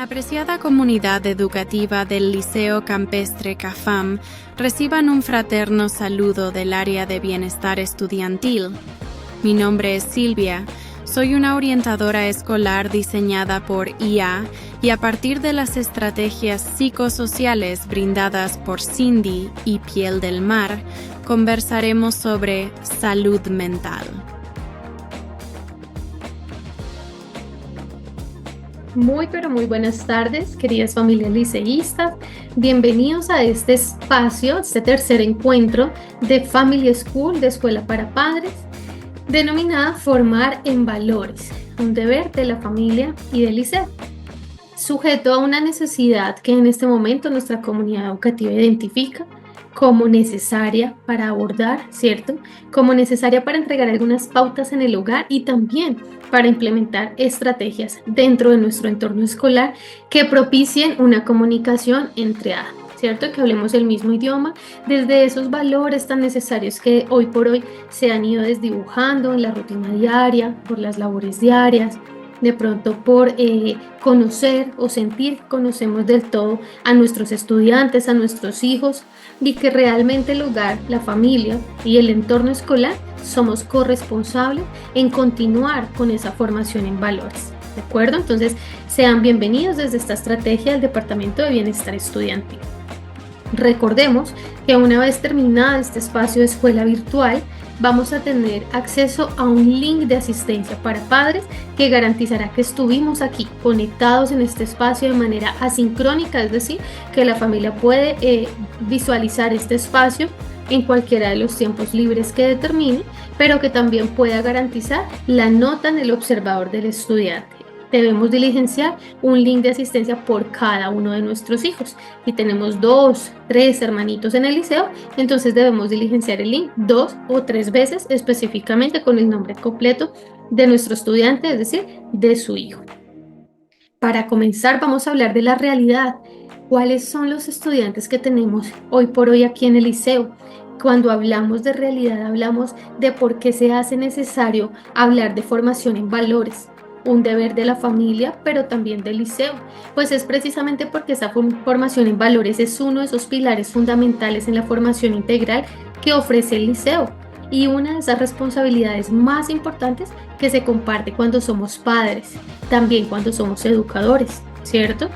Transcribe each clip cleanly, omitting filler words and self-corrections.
Apreciada comunidad educativa del Liceo Campestre CAFAM, reciban un fraterno saludo del área de bienestar estudiantil. Mi nombre es Silvia, soy una orientadora escolar diseñada por IA y a partir de las estrategias psicosociales brindadas por Cindy y Piel del Mar, conversaremos sobre salud mental. Muy buenas tardes, queridas familias liceístas. Bienvenidos a este espacio, este tercer encuentro de Family School, de Escuela para Padres, denominada Formar en Valores, un deber de la familia y del liceo, sujeto a una necesidad que en este momento nuestra comunidad educativa identifica como necesaria para abordar, ¿cierto? Como necesaria para entregar algunas pautas en el hogar y también para implementar estrategias dentro de nuestro entorno escolar que propicien una comunicación entre A, ¿cierto? Que hablemos el mismo idioma, desde esos valores tan necesarios que hoy por hoy se han ido desdibujando en la rutina diaria, por las labores diarias, de pronto por conocer o sentir que conocemos del todo a nuestros estudiantes, a nuestros hijos, y que realmente el hogar, la familia y el entorno escolar somos corresponsables en continuar con esa formación en valores, ¿de acuerdo? Entonces, sean bienvenidos desde esta estrategia del Departamento de Bienestar Estudiantil. Recordemos que una vez terminada este espacio de escuela virtual, vamos a tener acceso a un link de asistencia para padres que garantizará que estuvimos aquí conectados en este espacio de manera asincrónica, es decir, que la familia puede visualizar este espacio en cualquiera de los tiempos libres que determine, pero que también pueda garantizar la nota en el observador del estudiante. Debemos diligenciar un link de asistencia por cada uno de nuestros hijos. Si tenemos 2, 3 hermanitos en el liceo, entonces debemos diligenciar el link 2 o 3 veces específicamente con el nombre completo de nuestro estudiante, es decir, de su hijo. Para comenzar, vamos a hablar de la realidad. ¿Cuáles son los estudiantes que tenemos hoy por hoy aquí en el liceo? Cuando hablamos de realidad, hablamos de por qué se hace necesario hablar de formación en valores. Un deber de la familia, pero también del liceo, pues es precisamente porque esa formación en valores es uno de esos pilares fundamentales en la formación integral que ofrece el liceo y una de esas responsabilidades más importantes que se comparte cuando somos padres, también cuando somos educadores, ¿cierto?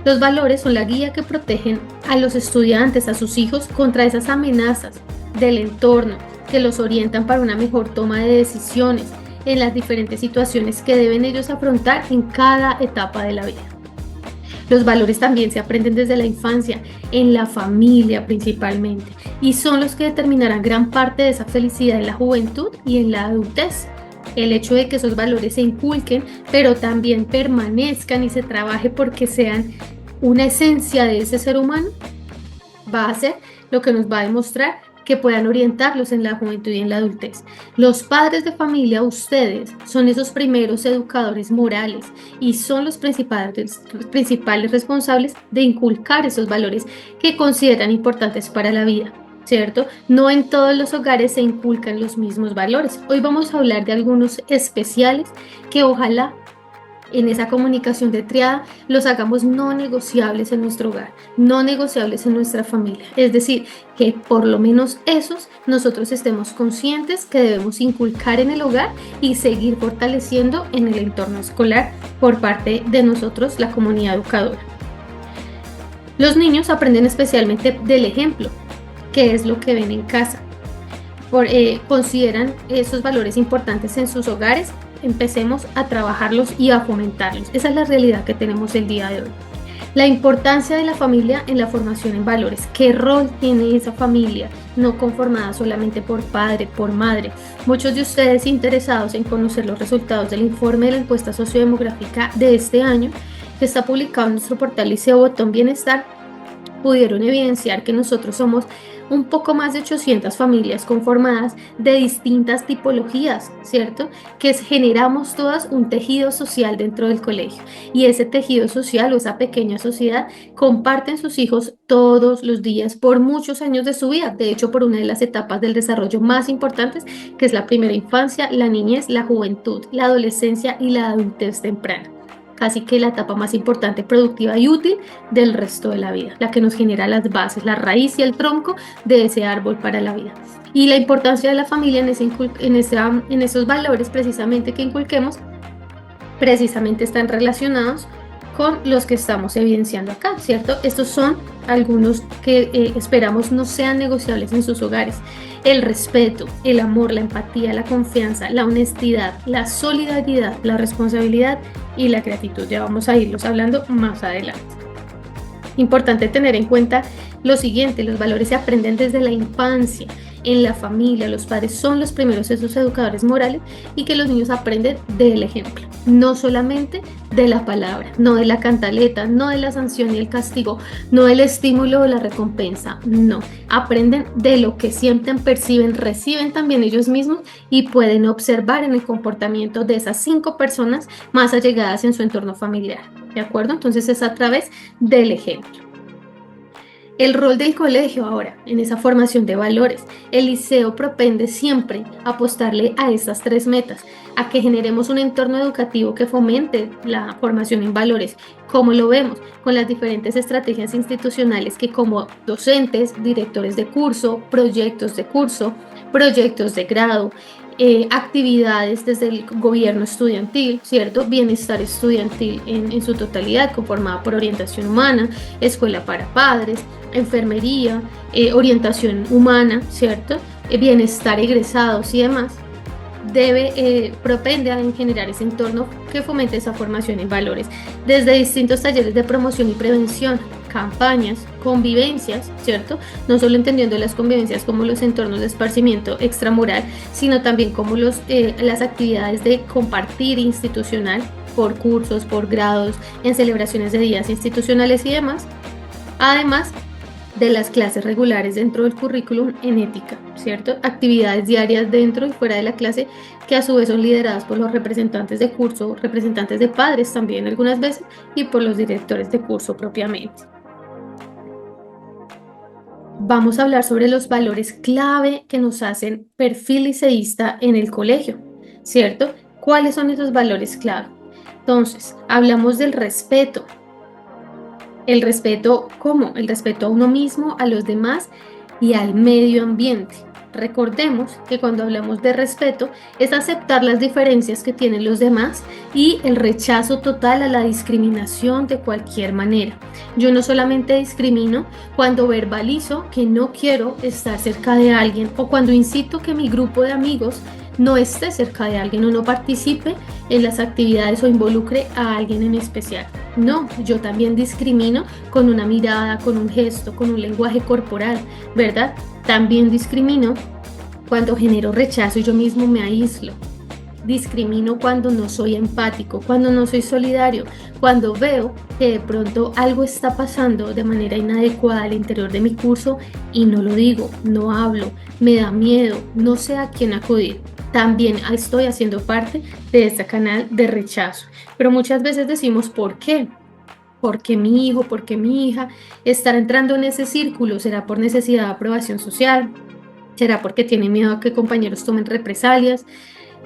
Los valores son la guía que protegen a los estudiantes, a sus hijos, contra esas amenazas del entorno que los orientan para una mejor toma de decisiones en las diferentes situaciones que deben ellos afrontar en cada etapa de la vida. Los valores también se aprenden desde la infancia, en la familia principalmente, y son los que determinarán gran parte de esa felicidad en la juventud y en la adultez. El hecho de que esos valores se inculquen, pero también permanezcan y se trabaje porque sean una esencia de ese ser humano, va a ser lo que nos va a demostrar que puedan orientarlos en la juventud y en la adultez. Los padres de familia, ustedes, son esos primeros educadores morales y son los principales responsables de inculcar esos valores que consideran importantes para la vida, ¿cierto? No en todos los hogares se inculcan los mismos valores. Hoy vamos a hablar de algunos especiales que ojalá en esa comunicación de triada los hagamos no negociables en nuestro hogar, no negociables en nuestra familia. Es decir, que por lo menos esos nosotros estemos conscientes que debemos inculcar en el hogar y seguir fortaleciendo en el entorno escolar por parte de nosotros, la comunidad educadora. Los niños aprenden especialmente del ejemplo, que es lo que ven en casa. Consideran esos valores importantes en sus hogares. Empecemos a trabajarlos y a fomentarlos. Esa es la realidad que tenemos el día de hoy. La importancia de la familia en la formación en valores. ¿Qué rol tiene esa familia? No conformada solamente por padre, por madre. Muchos de ustedes interesados en conocer los resultados del informe de la encuesta sociodemográfica de este año, que está publicado en nuestro portal Liceo Botón Bienestar, pudieron evidenciar que nosotros somos un poco más de 800 familias conformadas de distintas tipologías, ¿cierto? Que generamos todas un tejido social dentro del colegio y ese tejido social o esa pequeña sociedad comparten sus hijos todos los días por muchos años de su vida, de hecho por una de las etapas del desarrollo más importantes que es la primera infancia, la niñez, la juventud, la adolescencia y la adultez temprana. casi que la etapa más importante, productiva y útil del resto de la vida, la que nos genera las bases, la raíz y el tronco de ese árbol para la vida. Y la importancia de la familia en esos valores precisamente que inculquemos, precisamente están relacionados con los que estamos evidenciando acá, ¿cierto? Estos son algunos que esperamos no sean negociables en sus hogares. El respeto, el amor, la empatía, la confianza, la honestidad, la solidaridad, la responsabilidad y la gratitud. Ya vamos a irlos hablando más adelante. Importante tener en cuenta lo siguiente: los valores se aprenden desde la infancia. En la familia, los padres son los primeros esos educadores morales, y que los niños aprenden del ejemplo, no solamente de la palabra, no de la cantaleta, no de la sanción y el castigo, no del estímulo o la recompensa, no, aprenden de lo que sienten, perciben, reciben también ellos mismos y pueden observar en el comportamiento de esas 5 personas más allegadas en su entorno familiar, ¿de acuerdo? Entonces es a través del ejemplo. El rol del colegio ahora en esa formación de valores. El liceo propende siempre apostarle a estas 3 metas: a que generemos un entorno educativo que fomente la formación en valores, como lo vemos con las diferentes estrategias institucionales que como docentes, directores de curso, proyectos de grado, actividades desde el gobierno estudiantil, ¿cierto? Bienestar estudiantil en su totalidad, conformada por orientación humana, escuela para padres, enfermería, orientación humana, ¿cierto? Bienestar egresados y demás. Propende a generar ese entorno que fomente esa formación en valores, desde distintos talleres de promoción y prevención, campañas, convivencias, ¿cierto? No solo entendiendo las convivencias como los entornos de esparcimiento extramural, sino también como las actividades de compartir institucional por cursos, por grados, en celebraciones de días institucionales y demás. Además de las clases regulares dentro del currículum en ética, ¿cierto? Actividades diarias dentro y fuera de la clase que a su vez son lideradas por los representantes de curso, representantes de padres también algunas veces, y por los directores de curso propiamente. Vamos a hablar sobre los valores clave que nos hacen perfil liceísta en el colegio, ¿cierto? ¿Cuáles son esos valores clave? Entonces, hablamos del respeto. El respeto, ¿cómo? El respeto a uno mismo, a los demás y al medio ambiente. Recordemos que cuando hablamos de respeto es aceptar las diferencias que tienen los demás y el rechazo total a la discriminación de cualquier manera. Yo no solamente discrimino cuando verbalizo que no quiero estar cerca de alguien, o cuando incito que mi grupo de amigos no esté cerca de alguien o no participe en las actividades o involucre a alguien en especial. No, yo también discrimino con una mirada, con un gesto, con un lenguaje corporal, ¿verdad? También discrimino cuando genero rechazo y yo mismo me aíslo. Discrimino cuando no soy empático, cuando no soy solidario, cuando veo que de pronto algo está pasando de manera inadecuada al interior de mi curso y no lo digo, no hablo, me da miedo, no sé a quién acudir. También estoy haciendo parte de este canal de rechazo. Pero muchas veces decimos, ¿por qué? ¿Por qué mi hijo, por qué mi hija estará entrando en ese círculo? ¿Será por necesidad de aprobación social? ¿Será porque tiene miedo a que compañeros tomen represalias?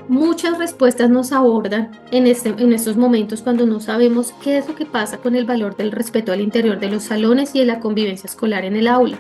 Muchas respuestas nos abordan en estos momentos cuando no sabemos qué es lo que pasa con el valor del respeto al interior de los salones y de la convivencia escolar en el aula.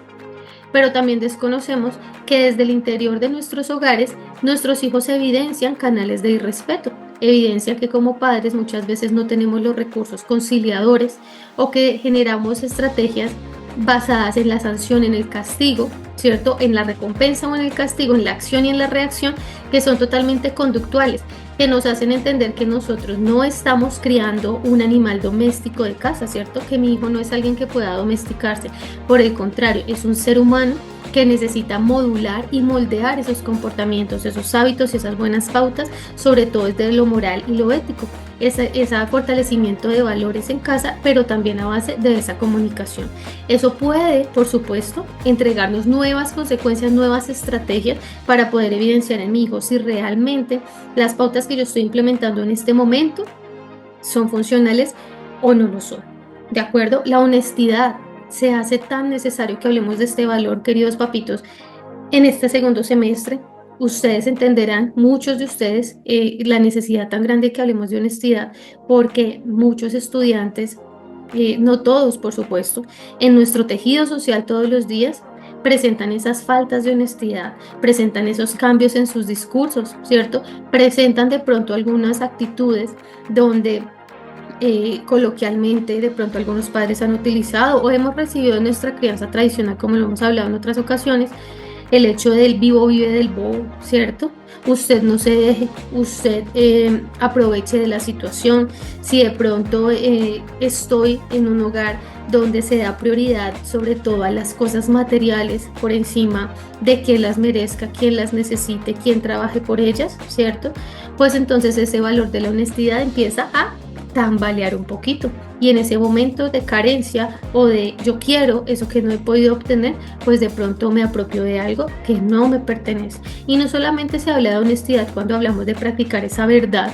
Pero también desconocemos que desde el interior de nuestros hogares, nuestros hijos evidencian canales de irrespeto, evidencia que como padres muchas veces no tenemos los recursos conciliadores o que generamos estrategias basadas en la sanción, en el castigo, ¿cierto? En la recompensa o en el castigo, en la acción y en la reacción, que son totalmente conductuales, que nos hacen entender que nosotros no estamos criando un animal doméstico de casa, ¿cierto? Que mi hijo no es alguien que pueda domesticarse, por el contrario, es un ser humano que necesita modular y moldear esos comportamientos, esos hábitos y esas buenas pautas, sobre todo desde lo moral y lo ético, ese fortalecimiento de valores en casa, pero también a base de esa comunicación. Eso puede, por supuesto, entregarnos nuevas consecuencias, nuevas estrategias para poder evidenciar en mi hijo si realmente las pautas que yo estoy implementando en este momento son funcionales o no lo son. ¿De acuerdo? La honestidad. Se hace tan necesario que hablemos de este valor, queridos papitos, en este segundo semestre. ustedes entenderán, muchos de ustedes, la necesidad tan grande que hablemos de honestidad, porque muchos estudiantes, no todos por supuesto, en nuestro tejido social todos los días presentan esas faltas de honestidad, presentan esos cambios en sus discursos, ¿cierto? Presentan de pronto algunas actitudes donde coloquialmente de pronto algunos padres han utilizado o hemos recibido en nuestra crianza tradicional, como lo hemos hablado en otras ocasiones, el hecho del vivo vive del bobo, ¿cierto? Usted no se deje, usted aproveche de la situación. Si de pronto estoy en un hogar donde se da prioridad sobre todo a las cosas materiales por encima de quien las merezca, quien las necesite, quien trabaje por ellas, ¿cierto? Pues entonces ese valor de la honestidad empieza a tambalear un poquito, y en ese momento de carencia o de yo quiero eso que no he podido obtener, pues de pronto me apropio de algo que no me pertenece. Y no solamente se habla de honestidad cuando hablamos de practicar esa verdad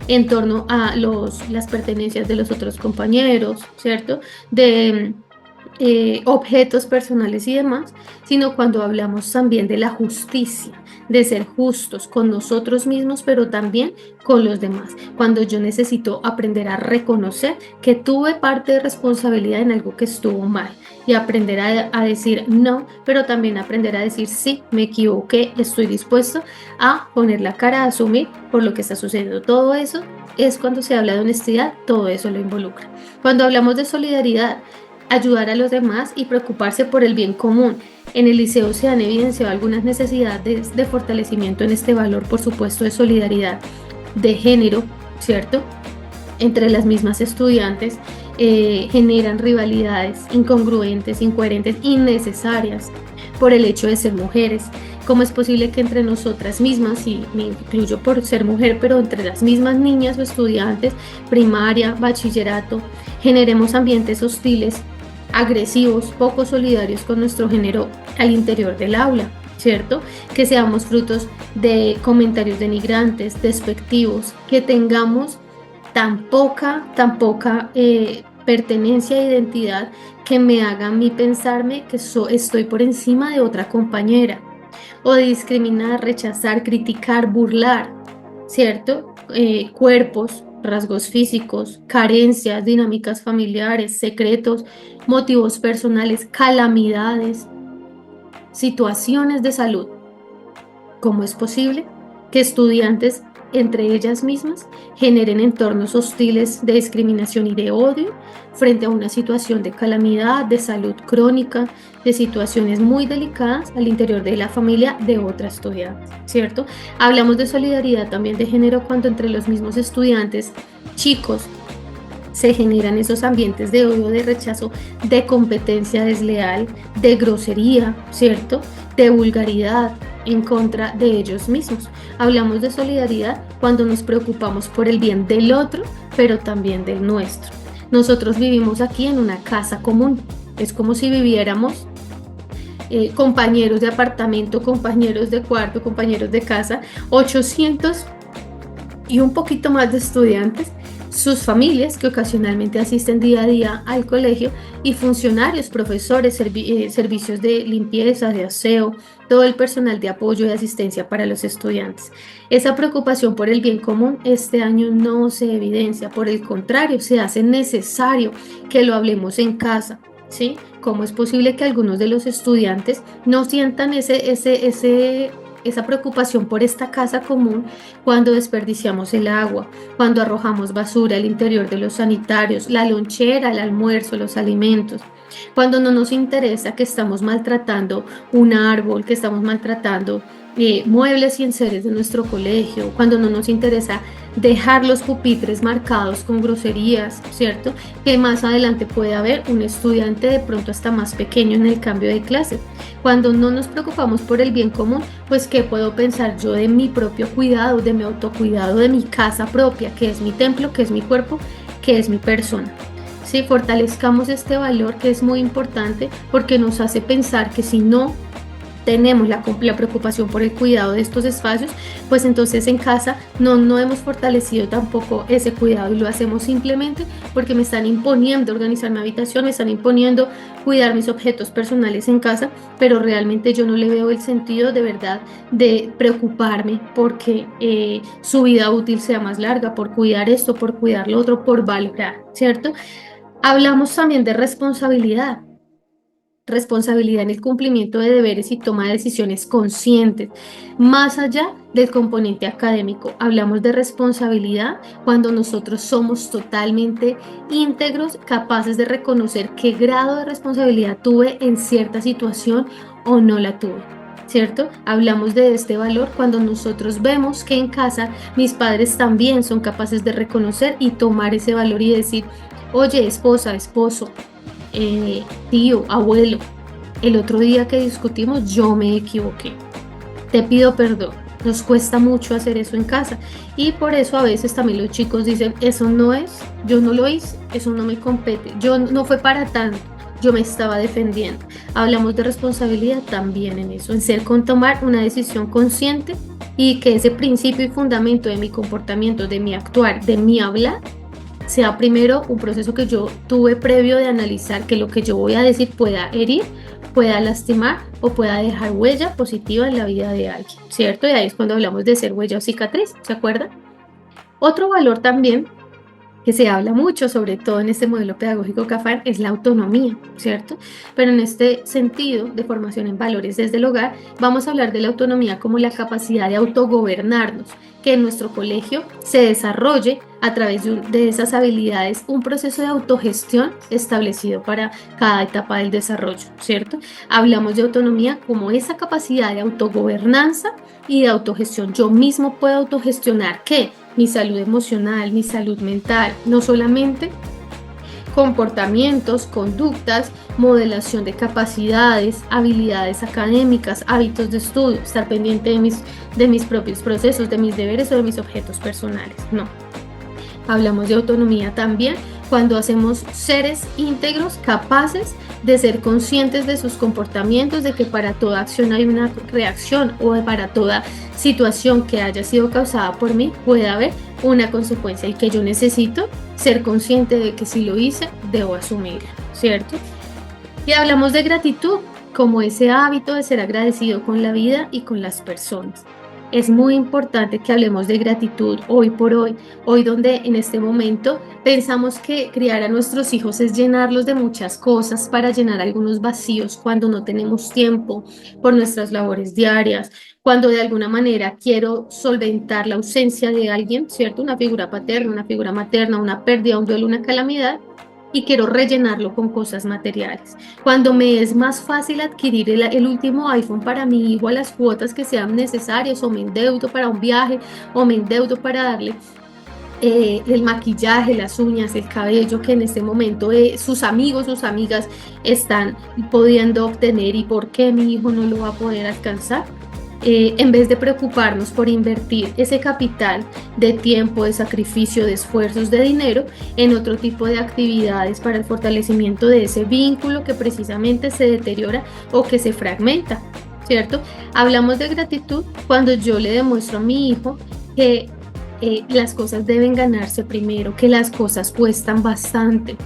en torno a las pertenencias de los otros compañeros, ¿cierto? De objetos personales y demás, sino cuando hablamos también de la justicia, de ser justos con nosotros mismos, pero también con los demás. Cuando yo necesito aprender a reconocer que tuve parte de responsabilidad en algo que estuvo mal y aprender a decir no, pero también aprender a decir sí, me equivoqué, estoy dispuesto a poner la cara, a asumir por lo que está sucediendo. Todo eso es cuando se habla de honestidad, todo eso lo involucra. Cuando hablamos de solidaridad, ayudar a los demás y preocuparse por el bien común. En el liceo se han evidenciado algunas necesidades de fortalecimiento en este valor, por supuesto, de solidaridad, de género, ¿cierto? Entre las mismas estudiantes generan rivalidades incongruentes, incoherentes, innecesarias por el hecho de ser mujeres. ¿Cómo es posible que entre nosotras mismas, y me incluyo por ser mujer, pero entre las mismas niñas o estudiantes, primaria, bachillerato, generemos ambientes hostiles, agresivos, poco solidarios con nuestro género al interior del aula, ¿cierto? Que seamos frutos de comentarios denigrantes, despectivos, que tengamos tan poca pertenencia e identidad que me haga a mí pensarme que estoy por encima de otra compañera, o de discriminar, rechazar, criticar, burlar, ¿cierto? Cuerpos, rasgos físicos, carencias, dinámicas familiares, secretos, motivos personales, calamidades, situaciones de salud. ¿Cómo es posible que estudiantes entre ellas mismas generen entornos hostiles de discriminación y de odio frente a una situación de calamidad, de salud crónica, de situaciones muy delicadas al interior de la familia de otra estudiante, ¿cierto? Hablamos de solidaridad también de género cuando entre los mismos estudiantes chicos se generan esos ambientes de odio, de rechazo, de competencia desleal, de grosería, ¿cierto? De vulgaridad en contra de ellos mismos. Hablamos de solidaridad cuando nos preocupamos por el bien del otro, pero también del nuestro. Nosotros vivimos aquí en una casa común. Es como si viviéramos compañeros de apartamento, compañeros de cuarto, compañeros de casa, 800 y un poquito más de estudiantes, sus familias que ocasionalmente asisten día a día al colegio, y funcionarios, profesores, servicios de limpieza, de aseo, todo el personal de apoyo y asistencia para los estudiantes. Esa preocupación por el bien común este año no se evidencia, por el contrario, se hace necesario que lo hablemos en casa, ¿sí? ¿Cómo es posible que algunos de los estudiantes no sientan esa preocupación por esta casa común cuando desperdiciamos el agua, cuando arrojamos basura al interior de los sanitarios, la lonchera, el almuerzo, los alimentos, cuando no nos interesa que estamos maltratando un árbol, que estamos maltratando muebles y enseres de nuestro colegio, cuando no nos interesa dejar los pupitres marcados con groserías, ¿cierto? Que más adelante puede haber un estudiante de pronto hasta más pequeño en el cambio de clase. Cuando no nos preocupamos por el bien común, pues ¿qué puedo pensar yo de mi propio cuidado, de mi autocuidado, de mi casa propia, que es mi templo, que es mi cuerpo, que es mi persona? Sí, fortalezcamos este valor que es muy importante porque nos hace pensar que si no tenemos la preocupación por el cuidado de estos espacios, pues entonces en casa no hemos fortalecido tampoco ese cuidado y lo hacemos simplemente porque me están imponiendo organizar mi habitación, me están imponiendo cuidar mis objetos personales en casa, pero realmente yo no le veo el sentido de verdad de preocuparme porque su vida útil sea más larga, por cuidar esto, por cuidar lo otro, por valorar, ¿cierto? Hablamos también de responsabilidad en el cumplimiento de deberes y toma de decisiones conscientes. Más allá del componente académico, hablamos de responsabilidad cuando nosotros somos totalmente íntegros, capaces de reconocer qué grado de responsabilidad tuve en cierta situación o no la tuve. ¿Cierto? Hablamos de este valor cuando nosotros vemos que en casa mis padres también son capaces de reconocer y tomar ese valor y decir, oye, esposa, esposo, tío, abuelo, el otro día que discutimos yo me equivoqué, te pido perdón. Nos cuesta mucho hacer eso en casa y por eso a veces también los chicos dicen, eso no es, yo no lo hice, eso no me compete, yo no fue para tanto, yo me estaba defendiendo. Hablamos de responsabilidad también en eso, en ser con tomar una decisión consciente y que ese principio y fundamento de mi comportamiento, de mi actuar, de mi hablar, sea primero un proceso que yo tuve previo de analizar que lo que yo voy a decir pueda herir, pueda lastimar o pueda dejar huella positiva en la vida de alguien, ¿cierto? Y ahí es cuando hablamos de ser huella o cicatriz, ¿se acuerdan? Otro valor también que se habla mucho, sobre todo en este modelo pedagógico CAFAM, es la autonomía, ¿cierto? Pero en este sentido de formación en valores desde el hogar, vamos a hablar de la autonomía como la capacidad de autogobernarnos, que en nuestro colegio se desarrolle a través de esas habilidades un proceso de autogestión establecido para cada etapa del desarrollo, ¿cierto? Hablamos de autonomía como esa capacidad de autogobernanza y de autogestión. Yo mismo puedo autogestionar, ¿qué? Mi salud emocional, mi salud mental, no solamente comportamientos, conductas, modelación de capacidades, habilidades académicas, hábitos de estudio, estar pendiente de mis propios procesos, de mis deberes o de mis objetos personales. No. Hablamos de autonomía también cuando hacemos seres íntegros capaces de ser conscientes de sus comportamientos, de que para toda acción hay una reacción o para toda situación que haya sido causada por mí puede haber una consecuencia y que yo necesito ser consciente de que si lo hice, debo asumirlo, ¿cierto? Y hablamos de gratitud como ese hábito de ser agradecido con la vida y con las personas. Es muy importante que hablemos de gratitud hoy por hoy donde en este momento pensamos que criar a nuestros hijos es llenarlos de muchas cosas para llenar algunos vacíos cuando no tenemos tiempo por nuestras labores diarias, cuando de alguna manera quiero solventar la ausencia de alguien, ¿cierto? Una figura paterna, una figura materna, una pérdida, un duelo, una calamidad, y quiero rellenarlo con cosas materiales. Cuando me es más fácil adquirir el último iPhone para mi hijo a las cuotas que sean necesarias, o me endeudo para un viaje, o me endeudo para darle el maquillaje, las uñas, el cabello que en este momento sus amigos, sus amigas están pudiendo obtener y por qué mi hijo no lo va a poder alcanzar. En vez de preocuparnos por invertir ese capital de tiempo, de sacrificio, de esfuerzos, de dinero en otro tipo de actividades para el fortalecimiento de ese vínculo que precisamente se deteriora o que se fragmenta, ¿cierto? Hablamos de gratitud cuando yo le demuestro a mi hijo que las cosas deben ganarse primero, que las cosas cuestan bastante.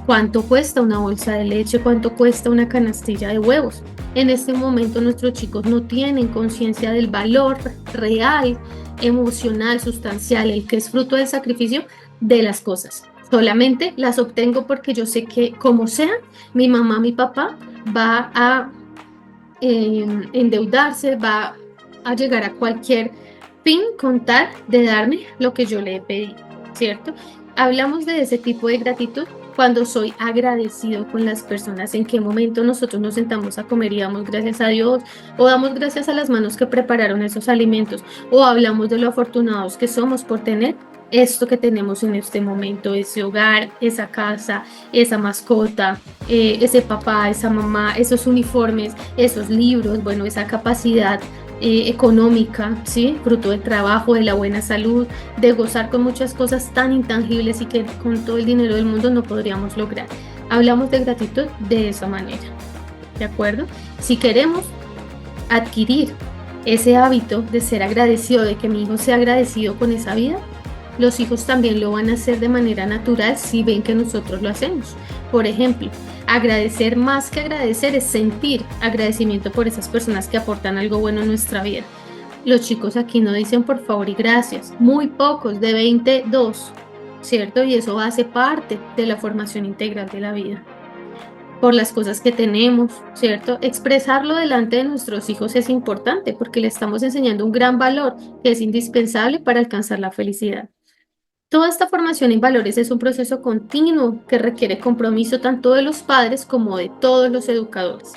¿Cuánto cuesta una bolsa de leche? ¿Cuánto cuesta una canastilla de huevos? En este momento nuestros chicos no tienen conciencia del valor real, emocional, sustancial, el que es fruto del sacrificio de las cosas. Solamente las obtengo porque yo sé que como sea, mi mamá, mi papá va a endeudarse, va a llegar a cualquier fin con tal de darme lo que yo le he pedido, ¿cierto? Hablamos de ese tipo de gratitud cuando soy agradecido con las personas, en qué momento nosotros nos sentamos a comer y damos gracias a Dios, o damos gracias a las manos que prepararon esos alimentos, o hablamos de lo afortunados que somos por tener esto que tenemos en este momento, ese hogar, esa casa, esa mascota, ese papá, esa mamá, esos uniformes, esos libros, bueno, esa capacidad económica, ¿sí? Fruto del trabajo, de la buena salud, de gozar con muchas cosas tan intangibles y que con todo el dinero del mundo no podríamos lograr. Hablamos de gratitud de esa manera, ¿de acuerdo? Si queremos adquirir ese hábito de ser agradecido, de que mi hijo sea agradecido con esa vida, los hijos también lo van a hacer de manera natural si ven que nosotros lo hacemos. Por ejemplo, agradecer más que agradecer es sentir agradecimiento por esas personas que aportan algo bueno en nuestra vida. Los chicos aquí no dicen por favor y gracias, muy pocos, de 22, ¿cierto? Y eso hace parte de la formación integral de la vida. Por las cosas que tenemos, ¿cierto? Expresarlo delante de nuestros hijos es importante porque le estamos enseñando un gran valor que es indispensable para alcanzar la felicidad. Toda esta formación en valores es un proceso continuo que requiere compromiso tanto de los padres como de todos los educadores.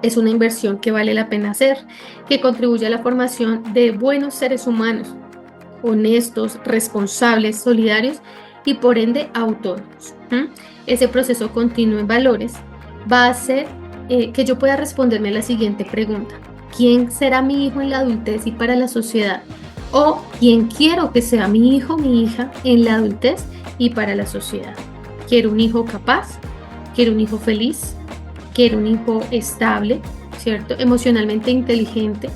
Es una inversión que vale la pena hacer, que contribuye a la formación de buenos seres humanos, honestos, responsables, solidarios y por ende autónomos. Ese proceso continuo en valores va a hacer que yo pueda responderme a la siguiente pregunta: ¿quién será mi hijo en la adultez y para la sociedad? ¿O quién quiero que sea mi hijo, mi hija en la adultez y para la sociedad? ¿Quiero un hijo capaz? ¿Quiero un hijo feliz? ¿Quiero un hijo estable, ¿cierto? Emocionalmente inteligente,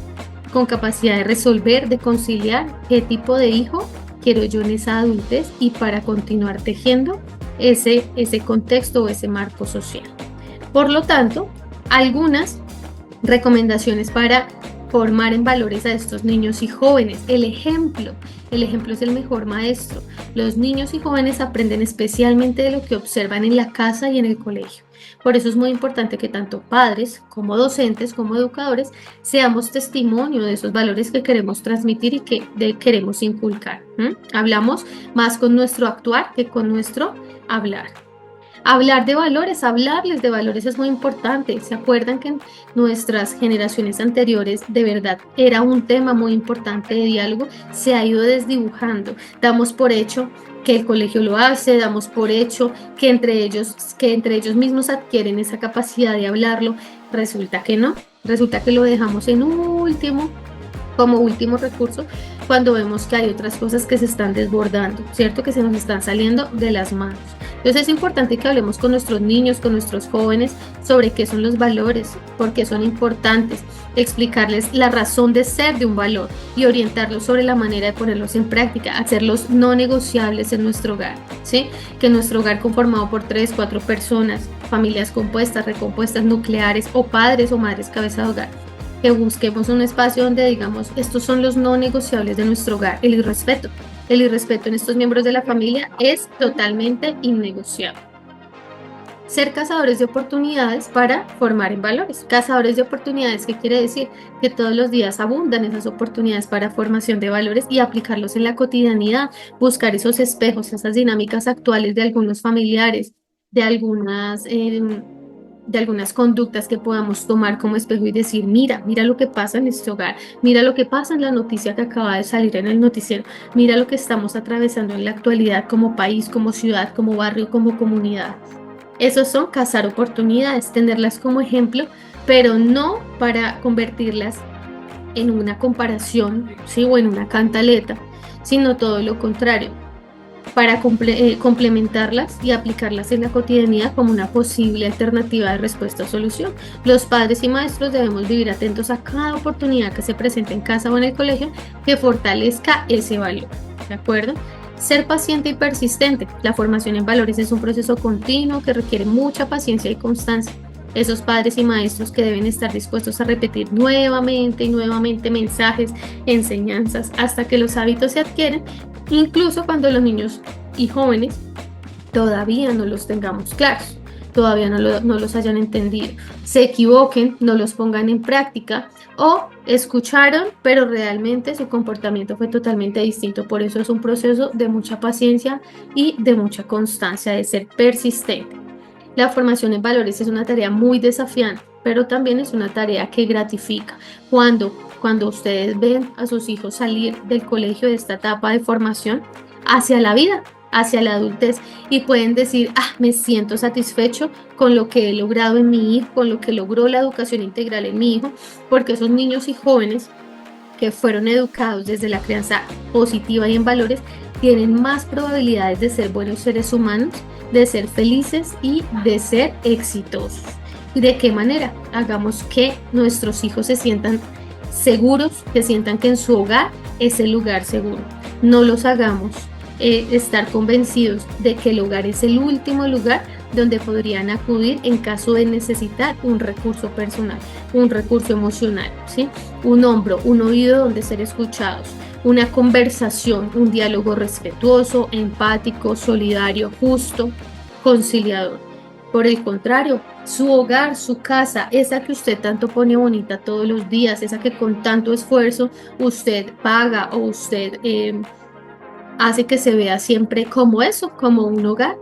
con capacidad de resolver, de conciliar? ¿Qué tipo de hijo quiero yo en esa adultez y para continuar tejiendo ese contexto o ese marco social? Por lo tanto, algunas recomendaciones para formar en valores a estos niños y jóvenes. El ejemplo es el mejor maestro. Los niños y jóvenes aprenden especialmente de lo que observan en la casa y en el colegio. Por eso es muy importante que tanto padres como docentes, como educadores, seamos testimonio de esos valores que queremos transmitir y que queremos inculcar. Hablamos más con nuestro actuar que con nuestro hablar. Hablar de valores, hablarles de valores es muy importante. ¿Se acuerdan que en nuestras generaciones anteriores de verdad era un tema muy importante de diálogo? Se ha ido desdibujando. Damos por hecho que el colegio lo hace, damos por hecho que entre ellos mismos adquieren esa capacidad de hablarlo. Resulta que no, resulta que lo dejamos como último recurso cuando vemos que hay otras cosas que se están desbordando, ¿cierto? Que se nos están saliendo de las manos. Entonces es importante que hablemos con nuestros niños, con nuestros jóvenes sobre qué son los valores, por qué son importantes, explicarles la razón de ser de un valor y orientarlos sobre la manera de ponerlos en práctica, hacerlos no negociables en nuestro hogar, ¿sí? Que nuestro hogar conformado por 3, 4 personas, familias compuestas, recompuestas, nucleares o padres o madres cabeza de hogar, que busquemos un espacio donde digamos, estos son los no negociables de nuestro hogar. El irrespeto en estos miembros de la familia es totalmente innegociable. Ser cazadores de oportunidades para formar en valores. Cazadores de oportunidades, ¿qué quiere decir? Que todos los días abundan esas oportunidades para formación de valores y aplicarlos en la cotidianidad, buscar esos espejos, esas dinámicas actuales de algunos familiares, de algunas conductas que podamos tomar como espejo y decir, mira lo que pasa en este hogar, mira lo que pasa en la noticia que acaba de salir en el noticiero, mira lo que estamos atravesando en la actualidad como país, como ciudad, como barrio, como comunidad. Esos son cazar oportunidades, tenerlas como ejemplo, pero no para convertirlas en una comparación, ¿sí? O en una cantaleta, sino todo lo contrario, para complementarlas y aplicarlas en la cotidianidad como una posible alternativa de respuesta o solución. Los padres y maestros debemos vivir atentos a cada oportunidad que se presente en casa o en el colegio que fortalezca ese valor, ¿de acuerdo? Ser paciente y persistente. La formación en valores es un proceso continuo que requiere mucha paciencia y constancia. Esos padres y maestros que deben estar dispuestos a repetir nuevamente y nuevamente mensajes, enseñanzas, hasta que los hábitos se adquieren, incluso cuando los niños y jóvenes todavía no los tengamos claros, todavía no los hayan entendido, se equivoquen, no los pongan en práctica o escucharon, pero realmente su comportamiento fue totalmente distinto. Por eso es un proceso de mucha paciencia y de mucha constancia, de ser persistente. La formación en valores es una tarea muy desafiante, pero también es una tarea que gratifica. Cuando ustedes ven a sus hijos salir del colegio, de esta etapa de formación, hacia la vida, hacia la adultez, y pueden decir, me siento satisfecho con lo que he logrado en mi hijo, con lo que logró la educación integral en mi hijo, porque esos niños y jóvenes que fueron educados desde la crianza positiva y en valores, tienen más probabilidades de ser buenos seres humanos, de ser felices y de ser exitosos. ¿Y de qué manera? Hagamos que nuestros hijos se sientan seguros, que sientan que en su hogar es el lugar seguro. No los hagamos estar convencidos de que el hogar es el último lugar donde podrían acudir en caso de necesitar un recurso personal, un recurso emocional, ¿sí? Un hombro, un oído donde ser escuchados, una conversación, un diálogo respetuoso, empático, solidario, justo, conciliador. Por el contrario, su hogar, su casa, esa que usted tanto pone bonita todos los días, esa que con tanto esfuerzo usted paga o usted hace que se vea siempre como eso, como un hogar,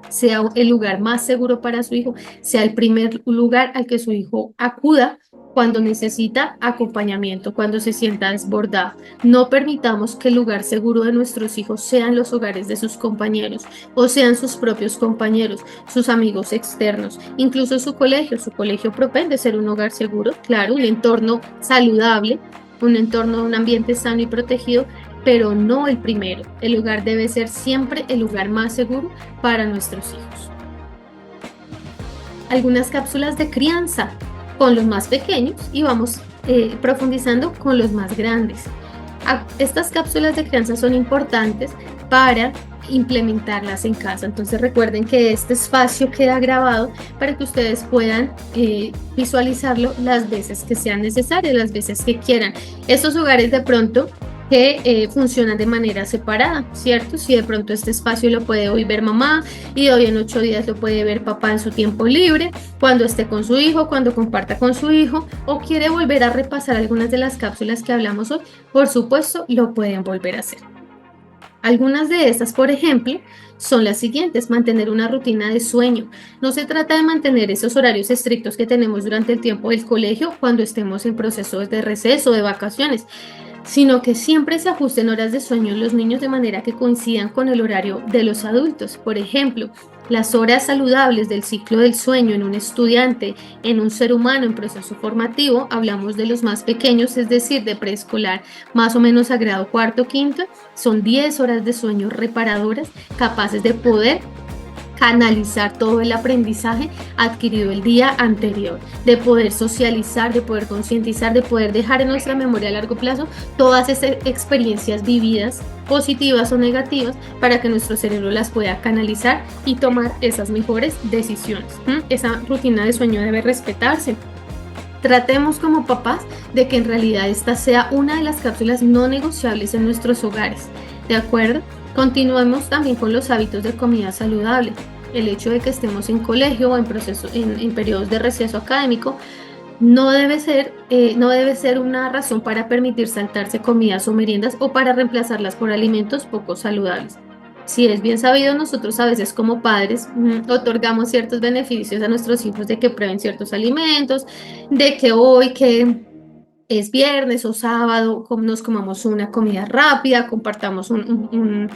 sea el lugar más seguro para su hijo, sea el primer lugar al que su hijo acuda cuando necesita acompañamiento, cuando se sienta desbordado. No permitamos que el lugar seguro de nuestros hijos sean los hogares de sus compañeros o sean sus propios compañeros, sus amigos externos, incluso su colegio. Su colegio propende ser un hogar seguro, claro, un entorno saludable, un entorno, un ambiente sano y protegido, pero no el primero. El hogar debe ser siempre el lugar más seguro para nuestros hijos. Algunas cápsulas de crianza con los más pequeños y vamos profundizando con los más grandes. Estas cápsulas de crianza son importantes para implementarlas en casa. Entonces recuerden que este espacio queda grabado para que ustedes puedan visualizarlo las veces que sean necesarias, las veces que quieran. Estos hogares de pronto que funcionan de manera separada, ¿cierto? Si de pronto este espacio lo puede hoy ver mamá y hoy en 8 días lo puede ver papá en su tiempo libre, cuando esté con su hijo, cuando comparta con su hijo o quiere volver a repasar algunas de las cápsulas que hablamos hoy, por supuesto lo pueden volver a hacer. Algunas de estas, por ejemplo, son las siguientes: mantener una rutina de sueño. No se trata de mantener esos horarios estrictos que tenemos durante el tiempo del colegio cuando estemos en procesos de receso, de vacaciones, sino que siempre se ajusten horas de sueño en los niños de manera que coincidan con el horario de los adultos. Por ejemplo, las horas saludables del ciclo del sueño en un estudiante, en un ser humano en proceso formativo, hablamos de los más pequeños, es decir, de preescolar más o menos a grado cuarto, quinto, son 10 horas de sueño reparadoras, capaces de poder canalizar todo el aprendizaje adquirido el día anterior, de poder socializar, de poder concientizar, de poder dejar en nuestra memoria a largo plazo todas esas experiencias vividas, positivas o negativas, para que nuestro cerebro las pueda canalizar y tomar esas mejores decisiones. Esa rutina de sueño debe respetarse. Tratemos como papás de que en realidad esta sea una de las cápsulas no negociables en nuestros hogares, ¿de acuerdo? Continuemos también con los hábitos de comida saludable. El hecho de que estemos en colegio o en periodos de receso académico no debe ser una razón para permitir saltarse comidas o meriendas o para reemplazarlas por alimentos poco saludables. Si es bien sabido, nosotros a veces como padres otorgamos ciertos beneficios a nuestros hijos de que prueben ciertos alimentos, de que hoy que es viernes o sábado, nos comamos una comida rápida, compartamos un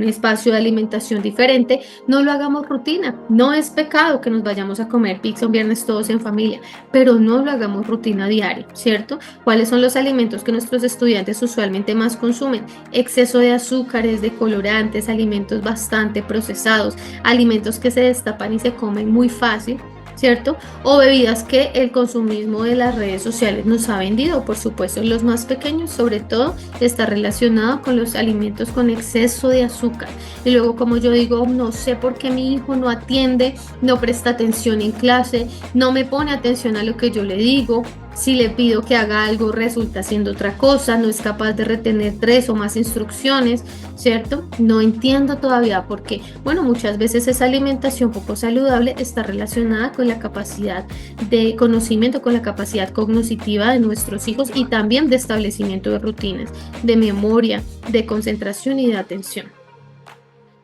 espacio de alimentación diferente. No lo hagamos rutina. No es pecado que nos vayamos a comer pizza un viernes todos en familia, pero no lo hagamos rutina diaria, ¿cierto? ¿Cuáles son los alimentos que nuestros estudiantes usualmente más consumen? Exceso de azúcares, de colorantes, alimentos bastante procesados, alimentos que se destapan y se comen muy fácil, ¿cierto? O bebidas que el consumismo de las redes sociales nos ha vendido. Por supuesto, los más pequeños, sobre todo, está relacionado con los alimentos con exceso de azúcar. Y luego, como yo digo, no sé por qué mi hijo no atiende, no presta atención en clase, no me pone atención a lo que yo le digo. Si le pido que haga algo, resulta haciendo otra cosa, no es capaz de retener 3 o más instrucciones, ¿cierto? No entiendo todavía por qué. Bueno, muchas veces esa alimentación poco saludable está relacionada con la capacidad de conocimiento, con la capacidad cognitiva de nuestros hijos y también de establecimiento de rutinas, de memoria, de concentración y de atención.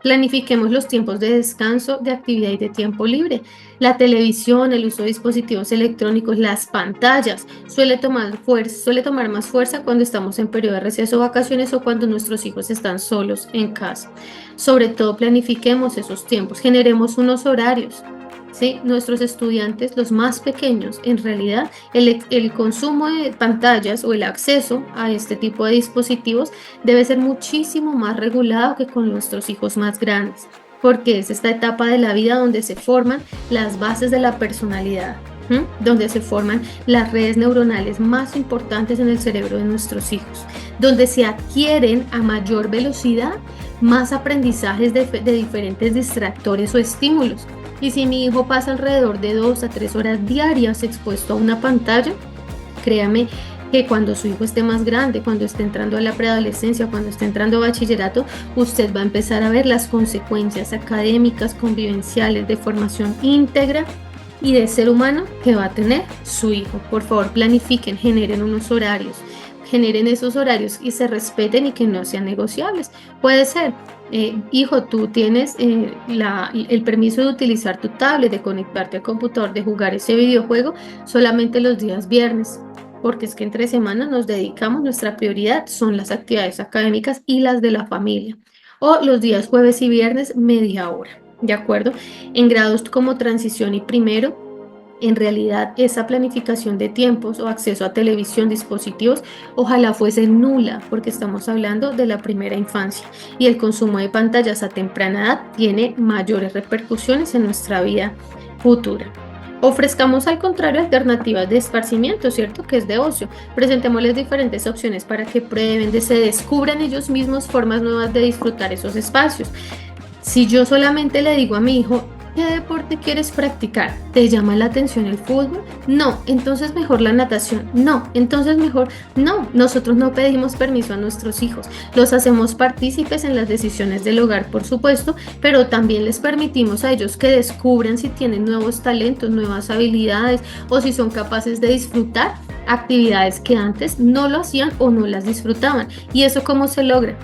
Planifiquemos los tiempos de descanso, de actividad y de tiempo libre. La televisión, el uso de dispositivos electrónicos, las pantallas, suele tomar más fuerza cuando estamos en periodo de receso o vacaciones o cuando nuestros hijos están solos en casa. Sobre todo, planifiquemos esos tiempos, generemos unos horarios. ¿Sí? Nuestros estudiantes, los más pequeños, en realidad el consumo de pantallas o el acceso a este tipo de dispositivos debe ser muchísimo más regulado que con nuestros hijos más grandes. porque es esta etapa de la vida donde se forman las bases de la personalidad, donde se forman las redes neuronales más importantes en el cerebro de nuestros hijos, donde se adquieren a mayor velocidad más aprendizajes de diferentes distractores o estímulos. Y si mi hijo pasa alrededor de 2 a 3 horas diarias expuesto a una pantalla, créame que cuando su hijo esté más grande, cuando esté entrando a la preadolescencia, cuando esté entrando a bachillerato, usted va a empezar a ver las consecuencias académicas, convivenciales, de formación íntegra y de ser humano que va a tener su hijo. Por favor, planifiquen, generen unos horarios, generen esos horarios y se respeten y que no sean negociables. Puede ser, hijo, tú tienes el permiso de utilizar tu tablet, de conectarte al computador, de jugar ese videojuego solamente los días viernes, porque es que entre semanas nos dedicamos, nuestra prioridad son las actividades académicas y las de la familia. O los días jueves y viernes, media hora, ¿de acuerdo? En grados como transición y primero, en realidad esa planificación de tiempos o acceso a televisión, dispositivos, ojalá fuese nula, porque estamos hablando de la primera infancia y el consumo de pantallas a temprana edad tiene mayores repercusiones en nuestra vida futura. Ofrezcamos al contrario alternativas de esparcimiento, ¿cierto? Que es de ocio. Presentémosles diferentes opciones para que prueben, se descubran ellos mismos formas nuevas de disfrutar esos espacios. Si yo solamente le digo a mi hijo, ¿qué deporte quieres practicar? ¿Te llama la atención el fútbol? No, entonces mejor la natación. No, entonces mejor no. Nosotros no pedimos permiso a nuestros hijos. Los hacemos partícipes en las decisiones del hogar, por supuesto, pero también les permitimos a ellos que descubran si tienen nuevos talentos, nuevas habilidades o si son capaces de disfrutar actividades que antes no lo hacían o no las disfrutaban. ¿Y eso cómo se logra?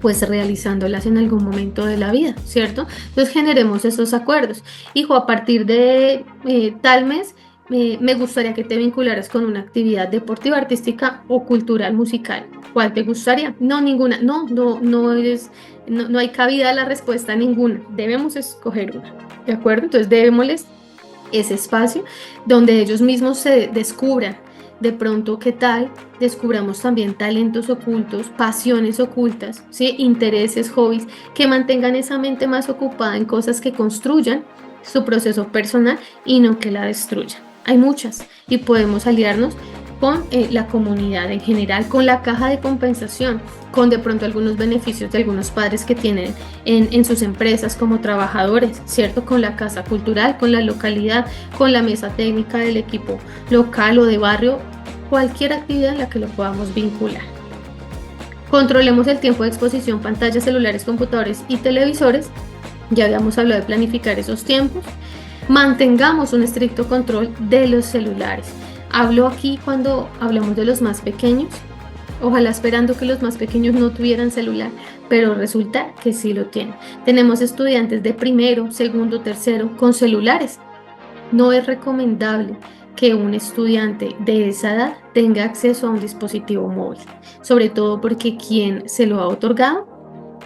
Pues realizándolas en algún momento de la vida, ¿cierto? Entonces generemos esos acuerdos. Hijo, a partir de tal mes, me gustaría que te vincularas con una actividad deportiva, artística o cultural, musical. ¿Cuál te gustaría? No, ninguna. No hay cabida a la respuesta ninguna. Debemos escoger una, ¿de acuerdo? Entonces debémosles ese espacio donde ellos mismos se descubran. De pronto, ¿qué tal? Descubramos también talentos ocultos, pasiones ocultas, ¿sí? Intereses, hobbies, que mantengan esa mente más ocupada en cosas que construyan su proceso personal y no que la destruyan. Hay muchas y podemos aliarnos con la comunidad en general, con la caja de compensación, con de pronto algunos beneficios de algunos padres que tienen en sus empresas como trabajadores, ¿cierto? Con la casa cultural, con la localidad, con la mesa técnica del equipo local o de barrio, cualquier actividad en la que lo podamos vincular. Controlemos el tiempo de exposición, pantallas, celulares, computadores y televisores. Ya habíamos hablado de planificar esos tiempos. Mantengamos un estricto control de los celulares. Hablo aquí cuando hablamos de los más pequeños, ojalá esperando que los más pequeños no tuvieran celular, pero resulta que sí lo tienen. Tenemos estudiantes de primero, segundo, tercero con celulares. No es recomendable que un estudiante de esa edad tenga acceso a un dispositivo móvil, sobre todo porque quien se lo ha otorgado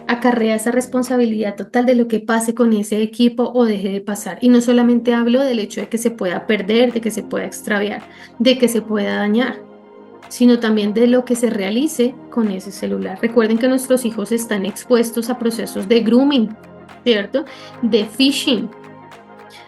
acarrea esa responsabilidad total de lo que pase con ese equipo o deje de pasar. Y no solamente hablo del hecho de que se pueda perder, de que se pueda extraviar, de que se pueda dañar, sino también de lo que se realice con ese celular. Recuerden que nuestros hijos están expuestos a procesos de grooming, ¿cierto? De phishing,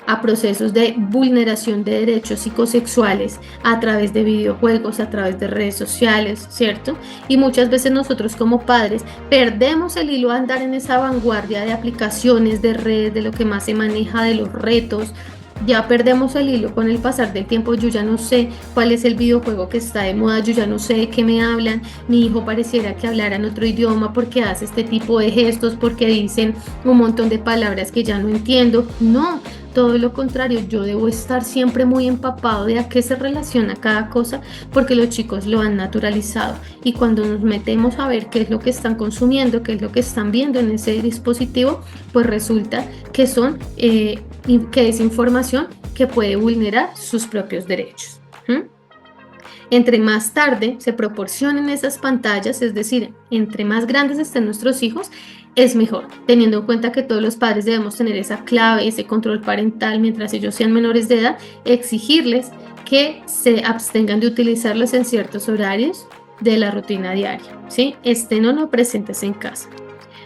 a procesos de vulneración de derechos psicosexuales a través de videojuegos, a través de redes sociales, ¿cierto? Y muchas veces nosotros como padres perdemos el hilo a andar en esa vanguardia de aplicaciones, de redes, de lo que más se maneja, de los retos. Ya perdemos el hilo con el pasar del tiempo. Yo ya no sé cuál es el videojuego que está de moda, yo ya no sé de qué me hablan. Mi hijo pareciera que hablara en otro idioma porque hace este tipo de gestos, porque dicen un montón de palabras que ya no entiendo. No, todo lo contrario, yo debo estar siempre muy empapado de a qué se relaciona cada cosa, porque los chicos lo han naturalizado. Y cuando nos metemos a ver qué es lo que están consumiendo, qué es lo que están viendo en ese dispositivo, pues resulta que que es información que puede vulnerar sus propios derechos. Entre más tarde se proporcionen esas pantallas, es decir, entre más grandes estén nuestros hijos, es mejor, teniendo en cuenta que todos los padres debemos tener esa clave, ese control parental mientras ellos sean menores de edad, exigirles que se abstengan de utilizarlos en ciertos horarios de la rutina diaria, ¿sí? Estén o no presentes en casa.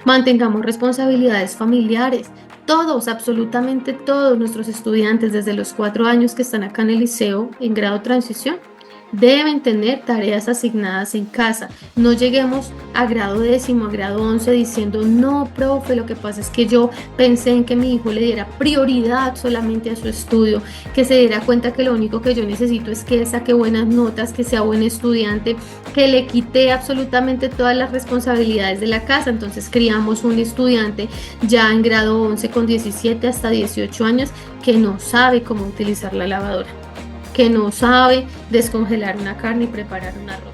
Mantengamos responsabilidades familiares. Todos, absolutamente todos nuestros estudiantes desde los 4 años que están acá en el liceo en grado transición deben tener tareas asignadas en casa. No lleguemos a grado 10º, a grado 11 diciendo, no, profe, lo que pasa es que yo pensé en que mi hijo le diera prioridad solamente a su estudio, que se diera cuenta que lo único que yo necesito es que él saque buenas notas, que sea buen estudiante, que le quité absolutamente todas las responsabilidades de la casa. Entonces criamos un estudiante ya en grado 11 con 17 hasta 18 años que no sabe cómo utilizar la lavadora, que no sabe descongelar una carne y preparar un arroz.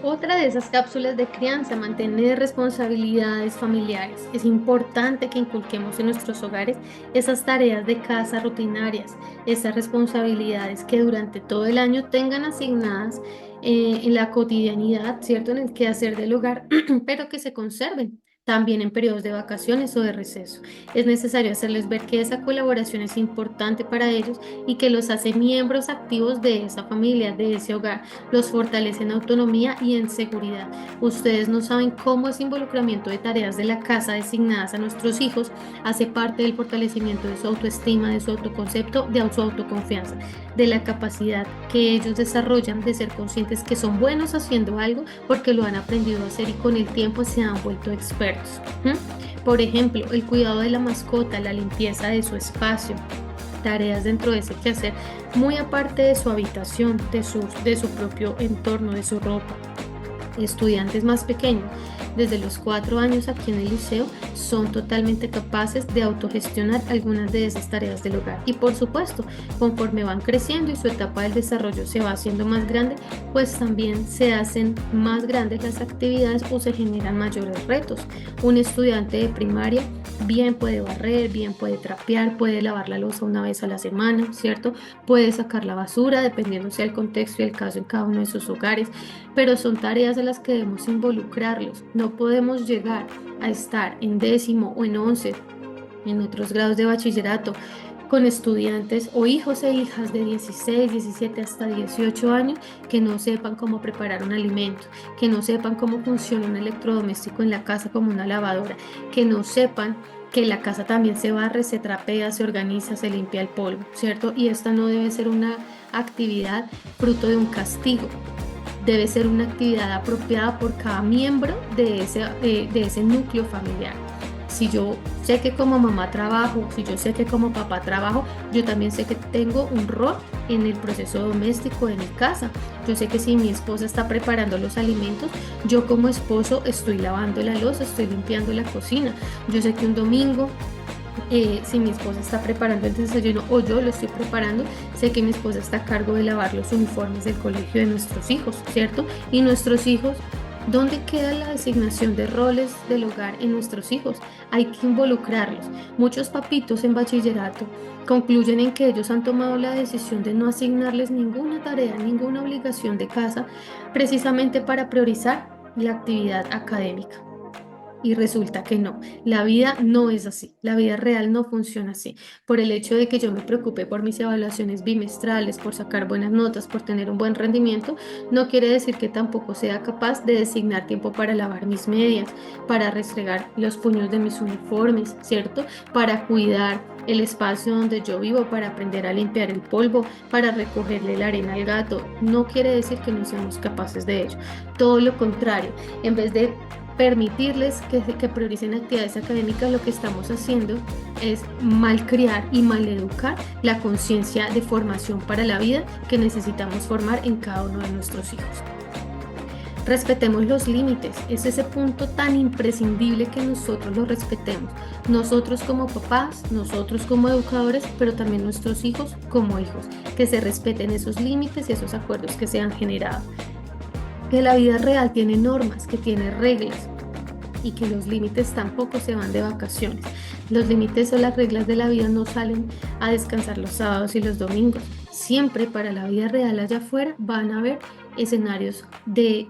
Otra de esas cápsulas de crianza, mantener responsabilidades familiares. Es importante que inculquemos en nuestros hogares esas tareas de casa rutinarias, esas responsabilidades que durante todo el año tengan asignadas en la cotidianidad, ¿cierto? En el quehacer del hogar, pero que se conserven también en periodos de vacaciones o de receso. Es necesario hacerles ver que esa colaboración es importante para ellos y que los hace miembros activos de esa familia, de ese hogar, los fortalece en autonomía y en seguridad. Ustedes no saben cómo ese involucramiento de tareas de la casa designadas a nuestros hijos hace parte del fortalecimiento de su autoestima, de su autoconcepto, de su autoconfianza, de la capacidad que ellos desarrollan de ser conscientes que son buenos haciendo algo porque lo han aprendido a hacer y con el tiempo se han vuelto expertos. Por ejemplo, el cuidado de la mascota, la limpieza de su espacio, tareas dentro de ese quehacer, muy aparte de su habitación, de su propio entorno, de su ropa. Estudiantes más pequeños, desde los 4 años aquí en el liceo, son totalmente capaces de autogestionar algunas de esas tareas del hogar. Y por supuesto, conforme van creciendo y su etapa del desarrollo se va haciendo más grande, pues también se hacen más grandes las actividades o se generan mayores retos. Un estudiante de primaria bien puede barrer, bien puede trapear, puede lavar la loza una vez a la semana, ¿cierto? Puede sacar la basura, dependiendo sea el contexto y el caso en cada uno de sus hogares, pero son tareas a las que debemos involucrarlos. No podemos llegar a estar en 10º o en 11, en otros grados de bachillerato, con estudiantes o hijos e hijas de 16, 17 hasta 18 años que no sepan cómo preparar un alimento, que no sepan cómo funciona un electrodoméstico en la casa como una lavadora, que no sepan que la casa también se barre, se trapea, se organiza, se limpia el polvo, ¿cierto? Y esta no debe ser una actividad fruto de un castigo. Debe ser una actividad apropiada por cada miembro de ese núcleo familiar. Si yo sé que como mamá trabajo, si yo sé que como papá trabajo, yo también sé que tengo un rol en el proceso doméstico de mi casa. Yo sé que si mi esposa está preparando los alimentos, yo como esposo estoy lavando la loza, estoy limpiando la cocina. Yo sé que un domingo, si mi esposa está preparando el desayuno o yo lo estoy preparando, sé que mi esposa está a cargo de lavar los uniformes del colegio de nuestros hijos, ¿cierto? Y nuestros hijos, ¿dónde queda la designación de roles del hogar en nuestros hijos? Hay que involucrarlos. Muchos papitos en bachillerato concluyen en que ellos han tomado la decisión de no asignarles ninguna tarea, ninguna obligación de casa, precisamente para priorizar la actividad académica. Y resulta que no, la vida no es así, la vida real no funciona así. Por el hecho de que yo me preocupe por mis evaluaciones bimestrales, por sacar buenas notas, por tener un buen rendimiento, no quiere decir que tampoco sea capaz de designar tiempo para lavar mis medias, para restregar los puños de mis uniformes, ¿cierto? Para cuidar el espacio donde yo vivo, para aprender a limpiar el polvo, para recogerle la arena al gato. No quiere decir que no seamos capaces de ello. Todo lo contrario, en vez de permitirles que prioricen actividades académicas, lo que estamos haciendo es malcriar y maleducar la conciencia de formación para la vida que necesitamos formar en cada uno de nuestros hijos. Respetemos los límites, es ese punto tan imprescindible que nosotros los respetemos, nosotros como papás, nosotros como educadores, pero también nuestros hijos como hijos, que se respeten esos límites y esos acuerdos que se han generado. Que la vida real tiene normas, que tiene reglas y que los límites tampoco se van de vacaciones. Los límites o las reglas de la vida no salen a descansar los sábados y los domingos. Siempre para la vida real allá afuera van a haber escenarios de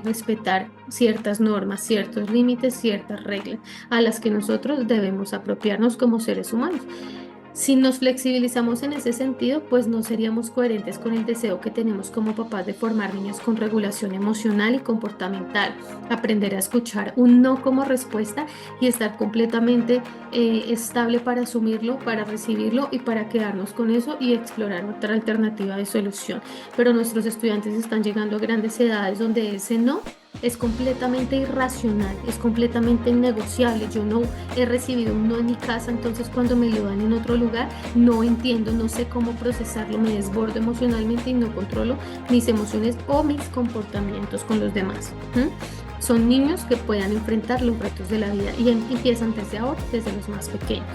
respetar ciertas normas, ciertos límites, ciertas reglas a las que nosotros debemos apropiarnos como seres humanos. Si nos flexibilizamos en ese sentido, pues no seríamos coherentes con el deseo que tenemos como papás de formar niños con regulación emocional y comportamental, aprender a escuchar un no como respuesta y estar completamente estable para asumirlo, para recibirlo y para quedarnos con eso y explorar otra alternativa de solución. Pero nuestros estudiantes están llegando a grandes edades donde ese no es completamente irracional, es completamente innegociable. Yo no he recibido un no en mi casa, entonces cuando me lo dan en otro lugar, no entiendo, no sé cómo procesarlo, me desbordo emocionalmente y no controlo mis emociones o mis comportamientos con los demás. Son niños que puedan enfrentar los retos de la vida y empiezan desde ahora, desde los más pequeños.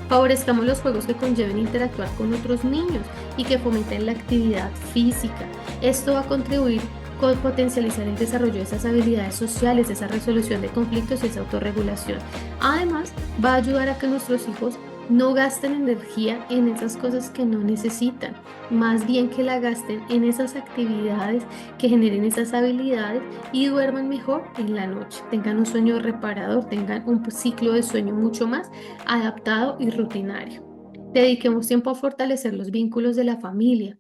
Favorezcamos los juegos que conlleven interactuar con otros niños y que fomenten la actividad física. Esto va a contribuir con potencializar el desarrollo de esas habilidades sociales, esa resolución de conflictos y esa autorregulación. Además, va a ayudar a que nuestros hijos no gasten energía en esas cosas que no necesitan, más bien que la gasten en esas actividades que generen esas habilidades y duerman mejor en la noche, tengan un sueño reparador, tengan un ciclo de sueño mucho más adaptado y rutinario. Dediquemos tiempo a fortalecer los vínculos de la familia.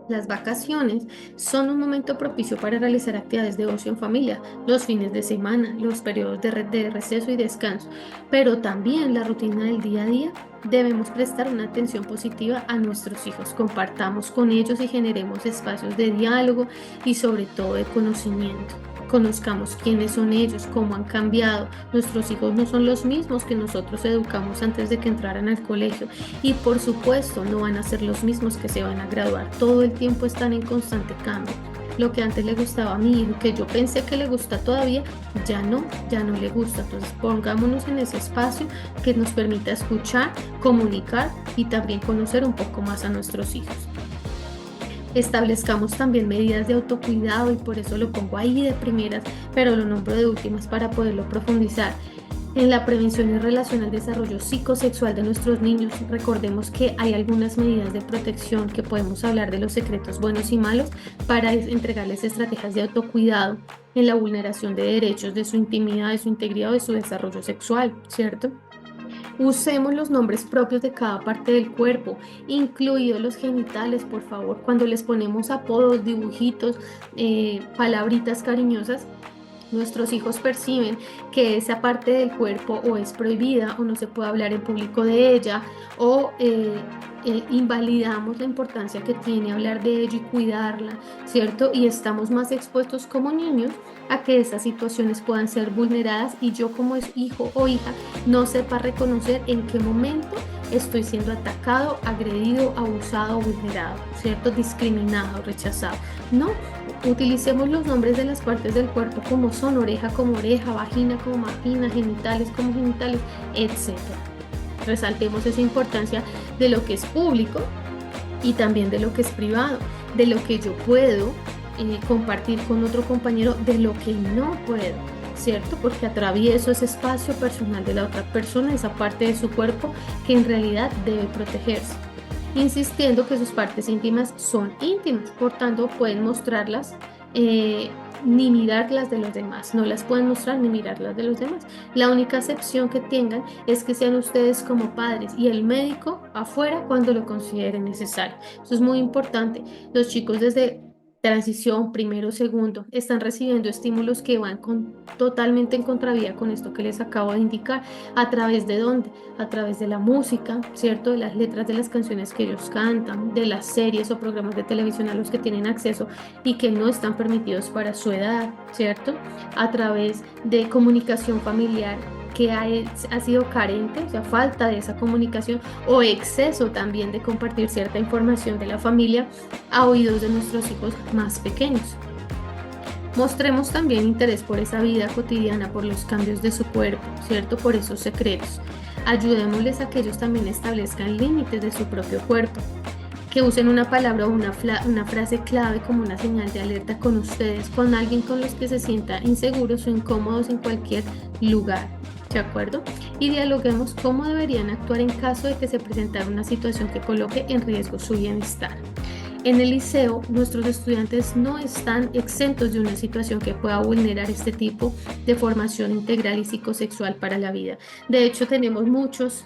Las vacaciones son un momento propicio para realizar actividades de ocio en familia, los fines de semana, los periodos de receso y descanso, pero también la rutina del día a día. Debemos prestar una atención positiva a nuestros hijos, compartamos con ellos y generemos espacios de diálogo y sobre todo de conocimiento. Conozcamos quiénes son ellos, cómo han cambiado. Nuestros hijos no son los mismos que nosotros educamos antes de que entraran al colegio y por supuesto no van a ser los mismos que se van a graduar. Todo el tiempo están en constante cambio. Lo que antes le gustaba a mi hijo, que yo pensé que le gusta todavía, ya no le gusta. Entonces pongámonos en ese espacio que nos permita escuchar, comunicar y también conocer un poco más a nuestros hijos. Establezcamos también medidas de autocuidado y por eso lo pongo ahí de primeras, pero lo nombro de últimas para poderlo profundizar. En la prevención en relación al desarrollo psicosexual de nuestros niños, recordemos que hay algunas medidas de protección que podemos hablar de los secretos buenos y malos para entregarles estrategias de autocuidado en la vulneración de derechos, de su intimidad, de su integridad o de su desarrollo sexual, ¿cierto? Usemos los nombres propios de cada parte del cuerpo, incluidos los genitales, por favor. Cuando les ponemos apodos, dibujitos, palabritas cariñosas, nuestros hijos perciben que esa parte del cuerpo o es prohibida o no se puede hablar en público de ella o invalidamos la importancia que tiene hablar de ello y cuidarla, ¿cierto? Y estamos más expuestos como niños a que esas situaciones puedan ser vulneradas y yo como hijo o hija no sepa reconocer en qué momento estoy siendo atacado, agredido, abusado, vulnerado, ¿cierto? Discriminado, rechazado. No, utilicemos los nombres de las partes del cuerpo como son, oreja como oreja, vagina como vagina, genitales como genitales, etc. Resaltemos esa importancia de lo que es público y también de lo que es privado, de lo que yo puedo compartir con otro compañero, de lo que no puedo, ¿cierto? Porque atravieso ese espacio personal de la otra persona, esa parte de su cuerpo que en realidad debe protegerse, insistiendo que sus partes íntimas son íntimas, por tanto pueden mostrarlas ni mirarlas de los demás, no las pueden mostrar ni mirarlas de los demás. La única excepción que tengan es que sean ustedes como padres y el médico afuera cuando lo consideren necesario. Eso es muy importante. Los chicos desde transición, primero, segundo, están recibiendo estímulos que van totalmente en contravía con esto que les acabo de indicar. ¿A través de dónde? A través de la música, ¿cierto? De las letras de las canciones que ellos cantan, de las series o programas de televisión a los que tienen acceso y que no están permitidos para su edad, ¿cierto? A través de comunicación familiar que ha sido carente, o sea, falta de esa comunicación o exceso también de compartir cierta información de la familia a oídos de nuestros hijos más pequeños. Mostremos también interés por esa vida cotidiana, por los cambios de su cuerpo, ¿cierto? Por esos secretos. Ayudémosles a que ellos también establezcan límites de su propio cuerpo, que usen una palabra o una frase clave como una señal de alerta con ustedes, con alguien con los que se sientan inseguros o incómodos en cualquier lugar. ¿De acuerdo? Y dialoguemos cómo deberían actuar en caso de que se presentara una situación que coloque en riesgo su bienestar. En el liceo, nuestros estudiantes no están exentos de una situación que pueda vulnerar este tipo de formación integral y psicosexual para la vida. De hecho, tenemos muchos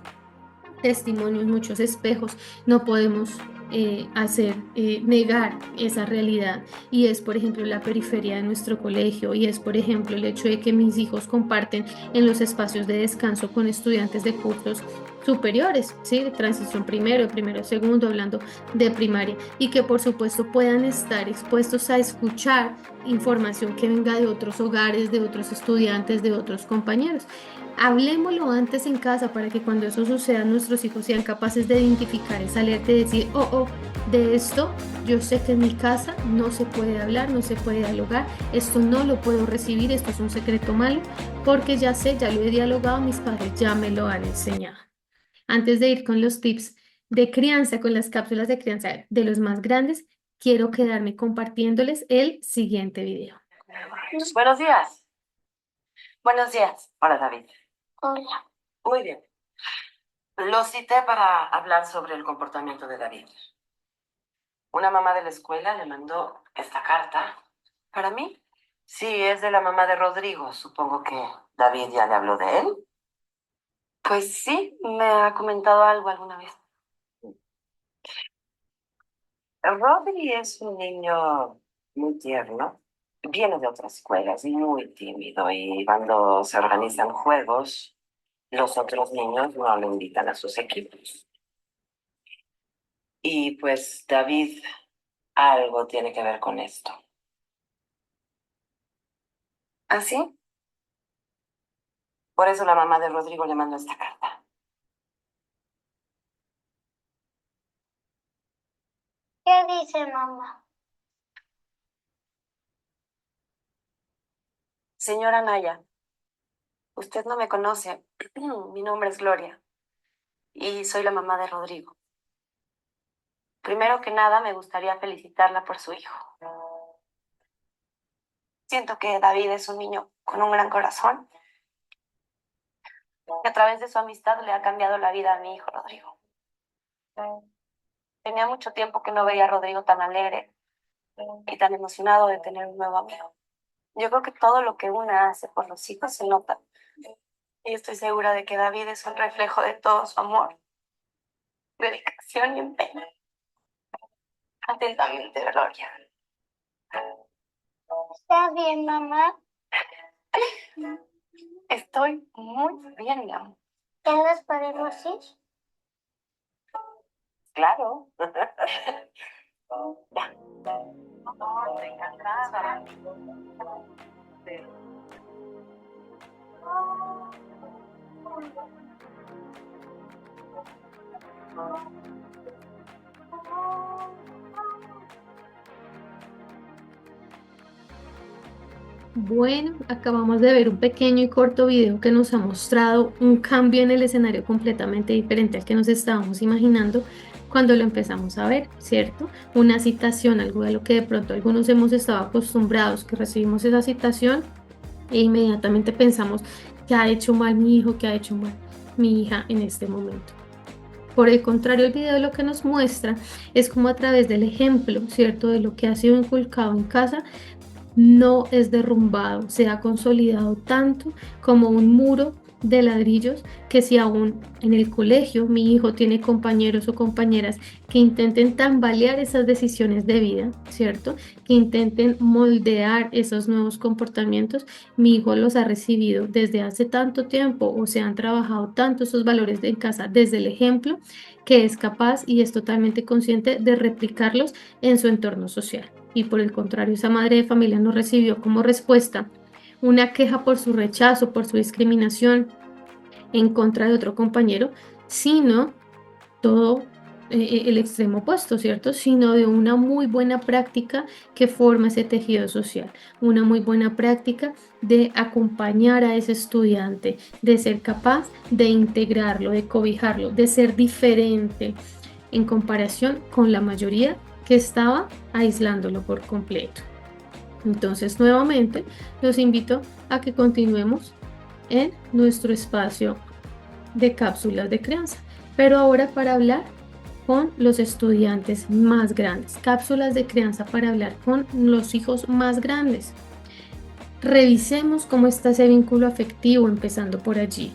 testimonios, muchos espejos. No podemos negar esa realidad, y es por ejemplo la periferia de nuestro colegio, y es por ejemplo el hecho de que mis hijos comparten en los espacios de descanso con estudiantes de cursos superiores, ¿sí? De transición primero, primero, segundo, hablando de primaria, y que por supuesto puedan estar expuestos a escuchar información que venga de otros hogares, de otros estudiantes, de otros compañeros. Hablemoslo antes en casa para que cuando eso suceda nuestros hijos sean capaces de identificar esa alerta y decir, oh, de esto yo sé que en mi casa no se puede hablar, no se puede dialogar, esto no lo puedo recibir, esto es un secreto malo, porque ya sé, ya lo he dialogado, mis padres ya me lo han enseñado. Antes de ir con los tips de crianza, con las cápsulas de crianza de los más grandes, quiero quedarme compartiéndoles el siguiente video. Buenos días. Buenos días. Hola, David. Hola. Muy bien. Lo cité para hablar sobre el comportamiento de David. Una mamá de la escuela le mandó esta carta. ¿Para mí? Sí, es de la mamá de Rodrigo. Supongo que David ya le habló de él. Pues sí, me ha comentado algo alguna vez. Rodri es un niño muy tierno. Viene de otra escuela, es muy tímido y cuando se organizan juegos, los otros niños no lo invitan a sus equipos. Y pues David algo tiene que ver con esto. ¿Así? Por eso la mamá de Rodrigo le mandó esta carta. ¿Qué dice mamá? Señora Naya, usted no me conoce. Mi nombre es Gloria y soy la mamá de Rodrigo. Primero que nada, me gustaría felicitarla por su hijo. Siento que David es un niño con un gran corazón. Y a través de su amistad le ha cambiado la vida a mi hijo Rodrigo. Tenía mucho tiempo que no veía a Rodrigo tan alegre y tan emocionado de tener un nuevo amigo. Yo creo que todo lo que una hace por los hijos se nota. Y estoy segura de que David es un reflejo de todo su amor, dedicación y empeño. Atentamente, Gloria. ¿Estás bien, mamá? Estoy muy bien, mi amor. ¿Ya nos podemos ir? Claro. Ya. Estoy encantada. Bueno, acabamos de ver un pequeño y corto video que nos ha mostrado un cambio en el escenario completamente diferente al que nos estábamos imaginando cuando lo empezamos a ver, ¿cierto? Una citación, algo de lo que de pronto algunos hemos estado acostumbrados, que recibimos esa citación e inmediatamente pensamos que ha hecho mal mi hijo, que ha hecho mal mi hija en este momento. Por el contrario, el video lo que nos muestra es como a través del ejemplo, ¿cierto? De lo que ha sido inculcado en casa, no es derrumbado, se ha consolidado tanto como un muro de ladrillos, que si aún en el colegio mi hijo tiene compañeros o compañeras que intenten tambalear esas decisiones de vida, ¿cierto? Que intenten moldear esos nuevos comportamientos, mi hijo los ha recibido desde hace tanto tiempo, o se han trabajado tanto esos valores en casa desde el ejemplo, que es capaz y es totalmente consciente de replicarlos en su entorno social. Y por el contrario, esa madre de familia no recibió como respuesta una queja por su rechazo, por su discriminación en contra de otro compañero, sino todo el extremo opuesto, ¿cierto? Sino de una muy buena práctica que forma ese tejido social, una muy buena práctica de acompañar a ese estudiante, de ser capaz de integrarlo, de cobijarlo, de ser diferente en comparación con la mayoría que estaba aislándolo por completo. Entonces, nuevamente, los invito a que continuemos en nuestro espacio de cápsulas de crianza, pero ahora para hablar con los estudiantes más grandes, cápsulas de crianza para hablar con los hijos más grandes. Revisemos cómo está ese vínculo afectivo, empezando por allí.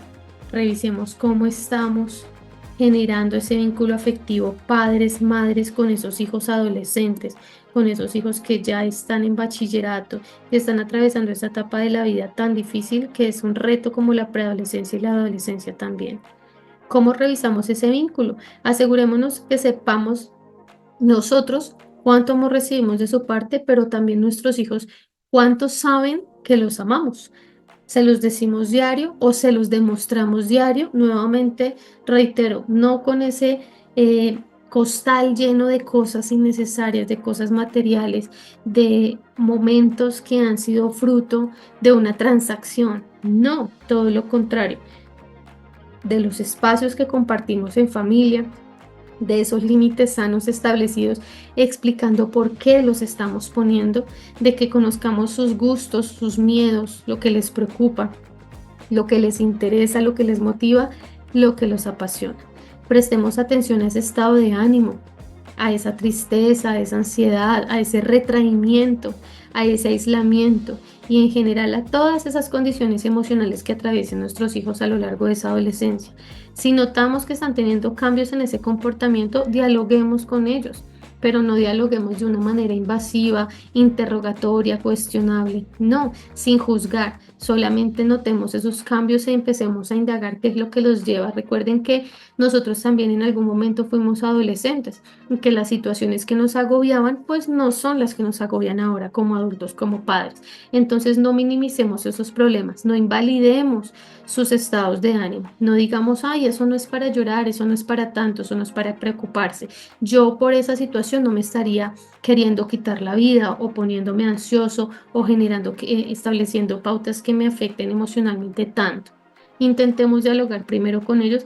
Revisemos cómo estamos generando ese vínculo afectivo padres, madres con esos hijos adolescentes, con esos hijos que ya están en bachillerato y están atravesando esa etapa de la vida tan difícil que es un reto como la preadolescencia y la adolescencia también. ¿Cómo revisamos ese vínculo? Asegurémonos que sepamos nosotros cuánto amor recibimos de su parte, pero también nuestros hijos cuánto saben que los amamos. ¿Se los decimos diario o se los demostramos diario? Nuevamente, reitero, no con ese costal lleno de cosas innecesarias, de cosas materiales, de momentos que han sido fruto de una transacción. No, todo lo contrario, de los espacios que compartimos en familia, de esos límites sanos establecidos, explicando por qué los estamos poniendo, de que conozcamos sus gustos, sus miedos, lo que les preocupa, lo que les interesa, lo que les motiva, lo que los apasiona. Prestemos atención a ese estado de ánimo, a esa tristeza, a esa ansiedad, a ese retraimiento, a ese aislamiento y en general a todas esas condiciones emocionales que atraviesen nuestros hijos a lo largo de esa adolescencia. Si notamos que están teniendo cambios en ese comportamiento, dialoguemos con ellos, pero no dialoguemos de una manera invasiva, interrogatoria, cuestionable. No, sin juzgar, solamente notemos esos cambios e empecemos a indagar qué es lo que los lleva. Recuerden que nosotros también en algún momento fuimos adolescentes y que las situaciones que nos agobiaban pues no son las que nos agobian ahora como adultos, como padres. Entonces no minimicemos esos problemas, no invalidemos sus estados de ánimo, no digamos, ay, eso no es para llorar, eso no es para tanto, eso no es para preocuparse. Yo por esa situación no me estaría queriendo quitar la vida o poniéndome ansioso o generando, estableciendo pautas que me afecten emocionalmente tanto. Intentemos dialogar primero con ellos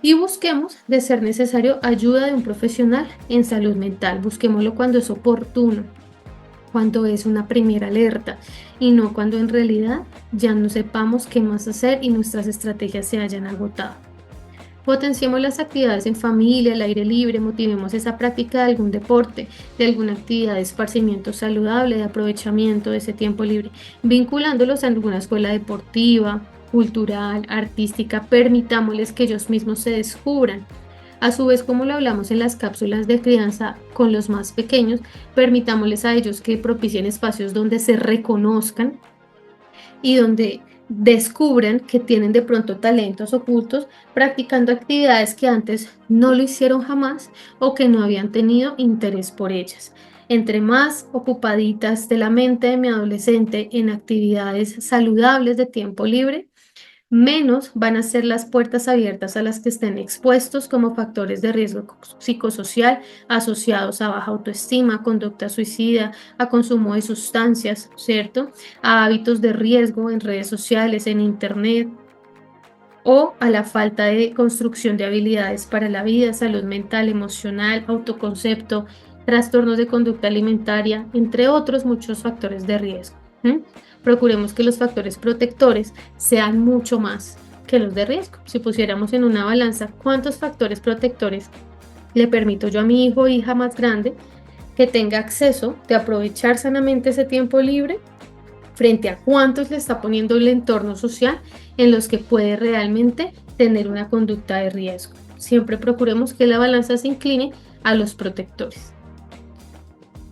y busquemos, de ser necesario, ayuda de un profesional en salud mental. Busquémoslo cuando es oportuno, cuando es una primera alerta y no cuando en realidad ya no sepamos qué más hacer y nuestras estrategias se hayan agotado. Potenciemos las actividades en familia, al aire libre, motivemos esa práctica de algún deporte, de alguna actividad de esparcimiento saludable, de aprovechamiento de ese tiempo libre, vinculándolos a alguna escuela deportiva, cultural, artística. Permitámosles que ellos mismos se descubran. A su vez, como lo hablamos en las cápsulas de crianza con los más pequeños, permitámosles a ellos que propicien espacios donde se reconozcan y donde descubran que tienen de pronto talentos ocultos, practicando actividades que antes no lo hicieron jamás o que no habían tenido interés por ellas. Entre más ocupaditas de la mente de mi adolescente en actividades saludables de tiempo libre, menos van a ser las puertas abiertas a las que estén expuestos como factores de riesgo psicosocial asociados a baja autoestima, conducta suicida, a consumo de sustancias, ¿cierto? A hábitos de riesgo en redes sociales, en internet, o a la falta de construcción de habilidades para la vida, salud mental, emocional, autoconcepto, trastornos de conducta alimentaria, entre otros muchos factores de riesgo. Procuremos que los factores protectores sean mucho más que los de riesgo. Si pusiéramos en una balanza cuántos factores protectores le permito yo a mi hijo o hija más grande que tenga acceso de aprovechar sanamente ese tiempo libre, frente a cuántos le está poniendo el entorno social en los que puede realmente tener una conducta de riesgo. Siempre procuremos que la balanza se incline a los protectores.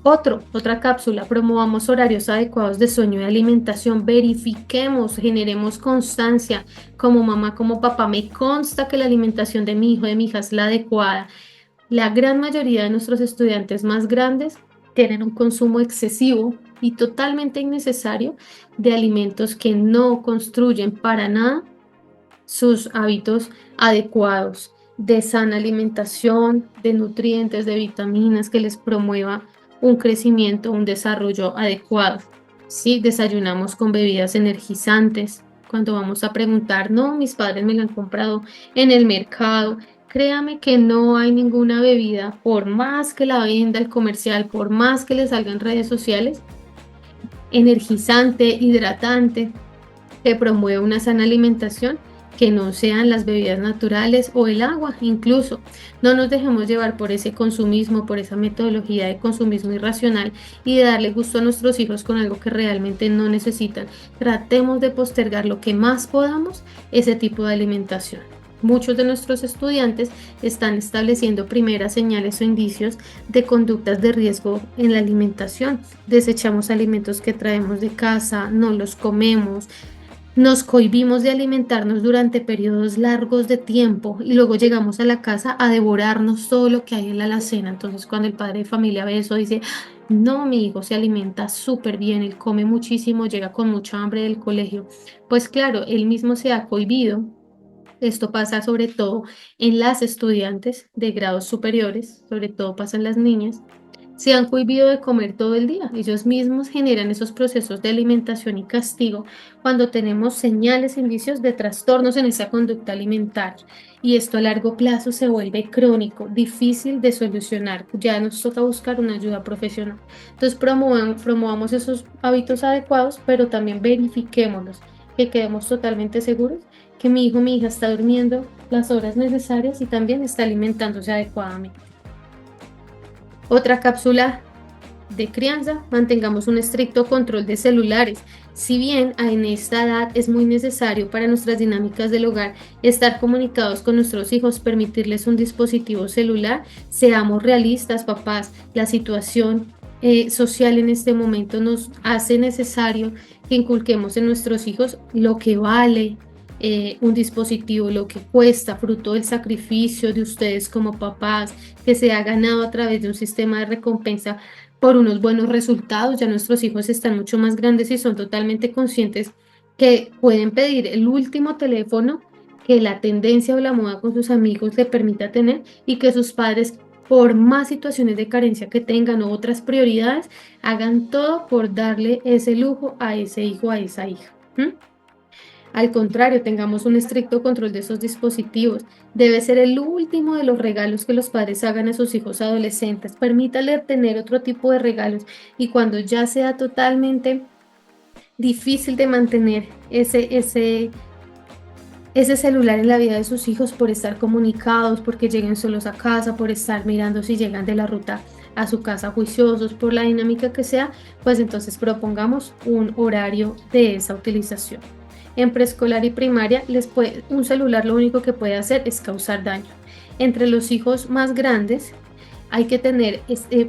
Otra cápsula, promovamos horarios adecuados de sueño y alimentación, verifiquemos, generemos constancia. Como mamá, como papá, me consta que la alimentación de mi hijo, de mi hija es la adecuada. La gran mayoría de nuestros estudiantes más grandes tienen un consumo excesivo y totalmente innecesario de alimentos que no construyen para nada sus hábitos adecuados de sana alimentación, de nutrientes, de vitaminas que les promueva un crecimiento, un desarrollo adecuado. Si desayunamos con bebidas energizantes, cuando vamos a preguntar, no, mis padres me lo han comprado en el mercado, créame que no hay ninguna bebida, por más que la venda el comercial, por más que le salga en redes sociales, energizante, hidratante, que promueve una sana alimentación, que no sean las bebidas naturales o el agua incluso. No nos dejemos llevar por ese consumismo, por esa metodología de consumismo irracional y de darle gusto a nuestros hijos con algo que realmente no necesitan. Tratemos de postergar lo que más podamos ese tipo de alimentación. Muchos de nuestros estudiantes están estableciendo primeras señales o indicios de conductas de riesgo en la alimentación. Desechamos alimentos que traemos de casa, no los comemos, nos cohibimos de alimentarnos durante periodos largos de tiempo y luego llegamos a la casa a devorarnos todo lo que hay en la alacena. Entonces, cuando el padre de familia ve eso, dice, no, mi hijo se alimenta súper bien, él come muchísimo, llega con mucha hambre del colegio. Pues claro, él mismo se ha cohibido. Esto pasa sobre todo en las estudiantes de grados superiores, sobre todo pasa en las niñas. Se han cohibido de comer todo el día. Ellos mismos generan esos procesos de alimentación y castigo cuando tenemos señales, indicios de trastornos en esa conducta alimentaria. Y esto a largo plazo se vuelve crónico, difícil de solucionar. Ya nos toca buscar una ayuda profesional. Entonces promovamos esos hábitos adecuados, pero también verifiquémoslos, que quedemos totalmente seguros que mi hijo, mi hija está durmiendo las horas necesarias y también está alimentándose adecuadamente. Otra cápsula de crianza, mantengamos un estricto control de celulares. Si bien en esta edad es muy necesario para nuestras dinámicas del hogar estar comunicados con nuestros hijos, permitirles un dispositivo celular, seamos realistas, papás, la situación social en este momento nos hace necesario que inculquemos en nuestros hijos lo que vale un dispositivo, lo que cuesta, fruto del sacrificio de ustedes como papás, que se ha ganado a través de un sistema de recompensa por unos buenos resultados. Ya nuestros hijos están mucho más grandes y son totalmente conscientes que pueden pedir el último teléfono que la tendencia o la moda con sus amigos le permita tener y que sus padres, por más situaciones de carencia que tengan o otras prioridades, hagan todo por darle ese lujo a ese hijo, a esa hija. Al contrario, tengamos un estricto control de esos dispositivos. Debe ser el último de los regalos que los padres hagan a sus hijos adolescentes. Permítale tener otro tipo de regalos y cuando ya sea totalmente difícil de mantener ese celular en la vida de sus hijos por estar comunicados, porque lleguen solos a casa, por estar mirando si llegan de la ruta a su casa juiciosos, por la dinámica que sea, pues entonces propongamos un horario de esa utilización. En preescolar y primaria, un celular lo único que puede hacer es causar daño. Entre los hijos más grandes, hay que tener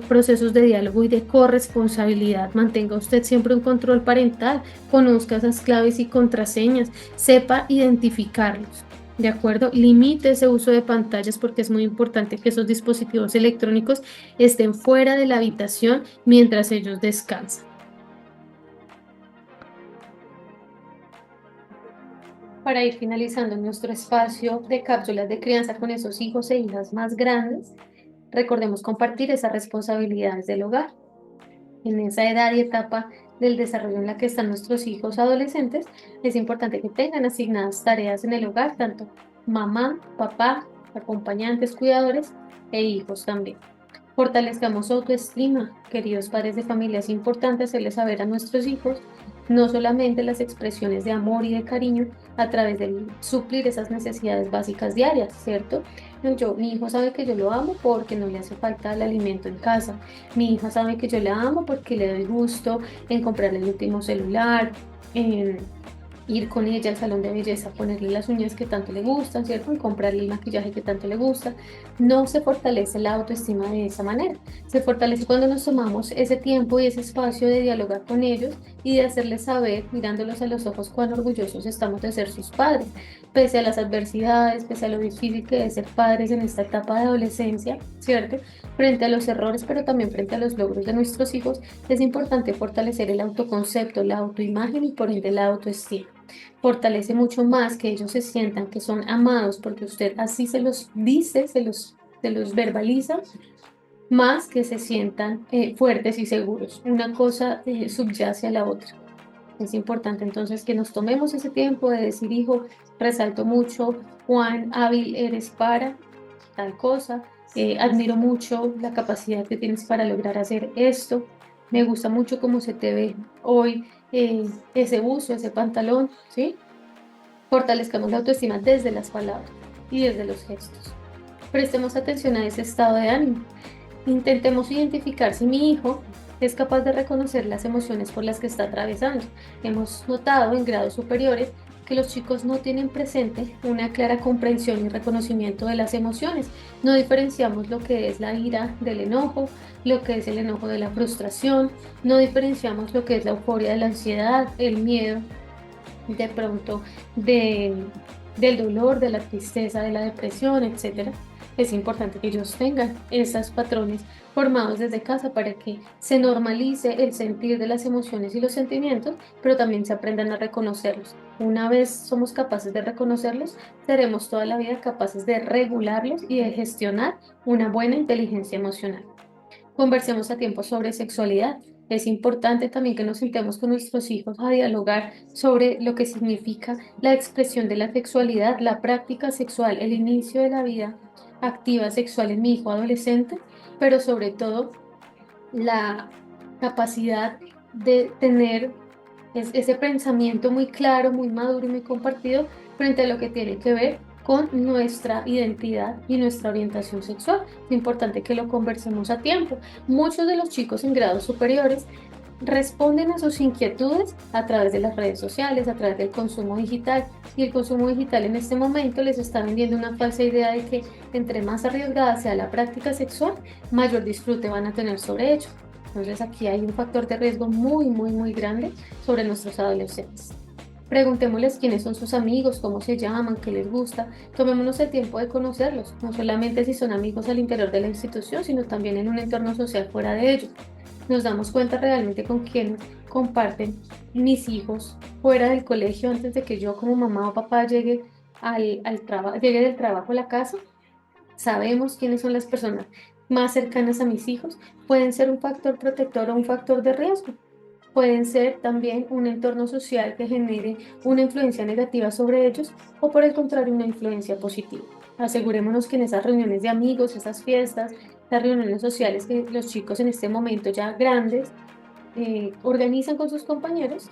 procesos de diálogo y de corresponsabilidad. Mantenga usted siempre un control parental, conozca esas claves y contraseñas, sepa identificarlos. ¿De acuerdo? Limite ese uso de pantallas porque es muy importante que esos dispositivos electrónicos estén fuera de la habitación mientras ellos descansan. Para ir finalizando nuestro espacio de cápsulas de crianza con esos hijos e hijas más grandes, recordemos compartir esas responsabilidades del hogar. En esa edad y etapa del desarrollo en la que están nuestros hijos adolescentes, es importante que tengan asignadas tareas en el hogar, tanto mamá, papá, acompañantes, cuidadores e hijos también. Fortalezcamos su autoestima, queridos padres de familia. Es importante hacerles saber a nuestros hijos no solamente las expresiones de amor y de cariño a través de suplir esas necesidades básicas diarias, ¿cierto? Mi hijo sabe que yo lo amo porque no le hace falta el alimento en casa. Mi hija sabe que yo la amo porque le doy gusto en comprarle el último celular, en ir con ella al salón de belleza, ponerle las uñas que tanto le gustan, ¿cierto? Y comprarle el maquillaje que tanto le gusta. No se fortalece la autoestima de esa manera. Se fortalece cuando nos tomamos ese tiempo y ese espacio de dialogar con ellos y de hacerles saber, mirándolos a los ojos, cuán orgullosos estamos de ser sus padres. Pese a las adversidades, pese a lo difícil que es ser padres en esta etapa de adolescencia, ¿cierto? Frente a los errores, pero también frente a los logros de nuestros hijos, es importante fortalecer el autoconcepto, la autoimagen y por ende la autoestima. Fortalece mucho más que ellos se sientan que son amados porque usted así se los dice, se los verbaliza, más que se sientan fuertes y seguros. Una cosa subyace a la otra. Es importante entonces que nos tomemos ese tiempo de decir, hijo, resalto mucho cuán hábil eres para tal cosa, admiro mucho la capacidad que tienes para lograr hacer esto, me gusta mucho cómo se te ve hoy ese buzo, ese pantalón, ¿sí? Fortalezcamos la autoestima desde las palabras y desde los gestos. Prestemos atención a ese estado de ánimo. Intentemos identificar si mi hijo es capaz de reconocer las emociones por las que está atravesando. Hemos notado en grados superiores que los chicos no tienen presente una clara comprensión y reconocimiento de las emociones. No diferenciamos lo que es la ira del enojo, lo que es el enojo de la frustración, no diferenciamos lo que es la euforia de la ansiedad, el miedo, de pronto del dolor, de la tristeza, de la depresión, etcétera. Es importante que ellos tengan esos patrones formados desde casa para que se normalice el sentir de las emociones y los sentimientos, pero también se aprendan a reconocerlos. Una vez somos capaces de reconocerlos, seremos toda la vida capaces de regularlos y de gestionar una buena inteligencia emocional. Conversemos a tiempo sobre sexualidad. Es importante también que nos sentemos con nuestros hijos a dialogar sobre lo que significa la expresión de la sexualidad, la práctica sexual, el inicio de la vida activa sexual en mi hijo adolescente, pero sobre todo la capacidad de tener ese pensamiento muy claro, muy maduro y muy compartido frente a lo que tiene que ver con nuestra identidad y nuestra orientación sexual. Es importante que lo conversemos a tiempo. Muchos de los chicos en grados superiores responden a sus inquietudes a través de las redes sociales, a través del consumo digital. Y el consumo digital en este momento les está vendiendo una falsa idea de que entre más arriesgada sea la práctica sexual, mayor disfrute van a tener sobre ello. Entonces aquí hay un factor de riesgo muy grande sobre nuestros adolescentes. Preguntémosles quiénes son sus amigos, cómo se llaman, qué les gusta. Tomémonos el tiempo de conocerlos, no solamente si son amigos al interior de la institución, sino también en un entorno social fuera de ellos. Nos damos cuenta realmente con quién comparten mis hijos fuera del colegio antes de que yo como mamá o papá llegue llegue del trabajo a la casa. Sabemos quiénes son las personas más cercanas a mis hijos. Pueden ser un factor protector o un factor de riesgo. Pueden ser también un entorno social que genere una influencia negativa sobre ellos o por el contrario una influencia positiva. Asegurémonos que en esas reuniones de amigos, esas fiestas, las reuniones sociales que los chicos en este momento ya grandes organizan con sus compañeros,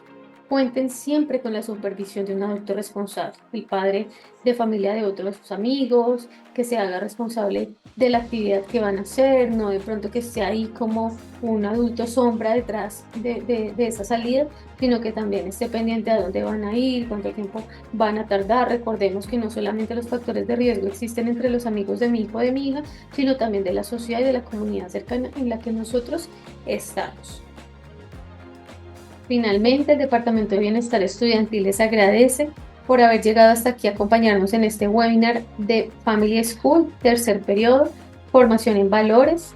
cuenten siempre con la supervisión de un adulto responsable, el padre de familia de otros de sus amigos, que se haga responsable de la actividad que van a hacer, no de pronto que esté ahí como un adulto sombra detrás de esa salida, sino que también esté pendiente a dónde van a ir, cuánto tiempo van a tardar. Recordemos que no solamente los factores de riesgo existen entre los amigos de mi hijo o de mi hija, sino también de la sociedad y de la comunidad cercana en la que nosotros estamos. Finalmente, el Departamento de Bienestar Estudiantil les agradece por haber llegado hasta aquí a acompañarnos en este webinar de Family School, tercer periodo, formación en valores,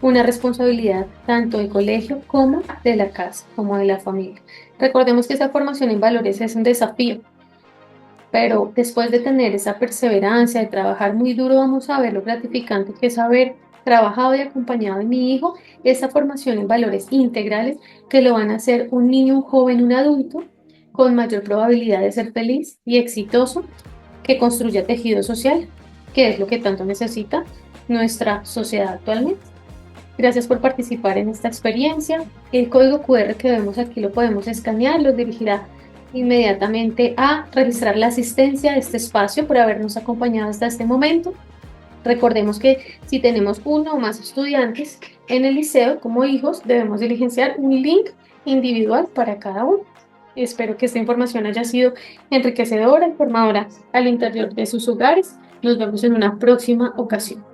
una responsabilidad tanto del colegio como de la casa, como de la familia. Recordemos que esa formación en valores es un desafío, pero después de tener esa perseverancia, de trabajar muy duro, vamos a ver lo gratificante que es haber trabajado y acompañado de mi hijo, esa formación en valores integrales que lo van a hacer un niño, un joven, un adulto con mayor probabilidad de ser feliz y exitoso, que construya tejido social, que es lo que tanto necesita nuestra sociedad actualmente. Gracias por participar en esta experiencia. El código QR que vemos aquí lo podemos escanear, los dirigirá inmediatamente a registrar la asistencia de este espacio por habernos acompañado hasta este momento. Recordemos que si tenemos uno o más estudiantes en el liceo como hijos, debemos diligenciar un link individual para cada uno. Espero que esta información haya sido enriquecedora y formadora al interior de sus hogares. Nos vemos en una próxima ocasión.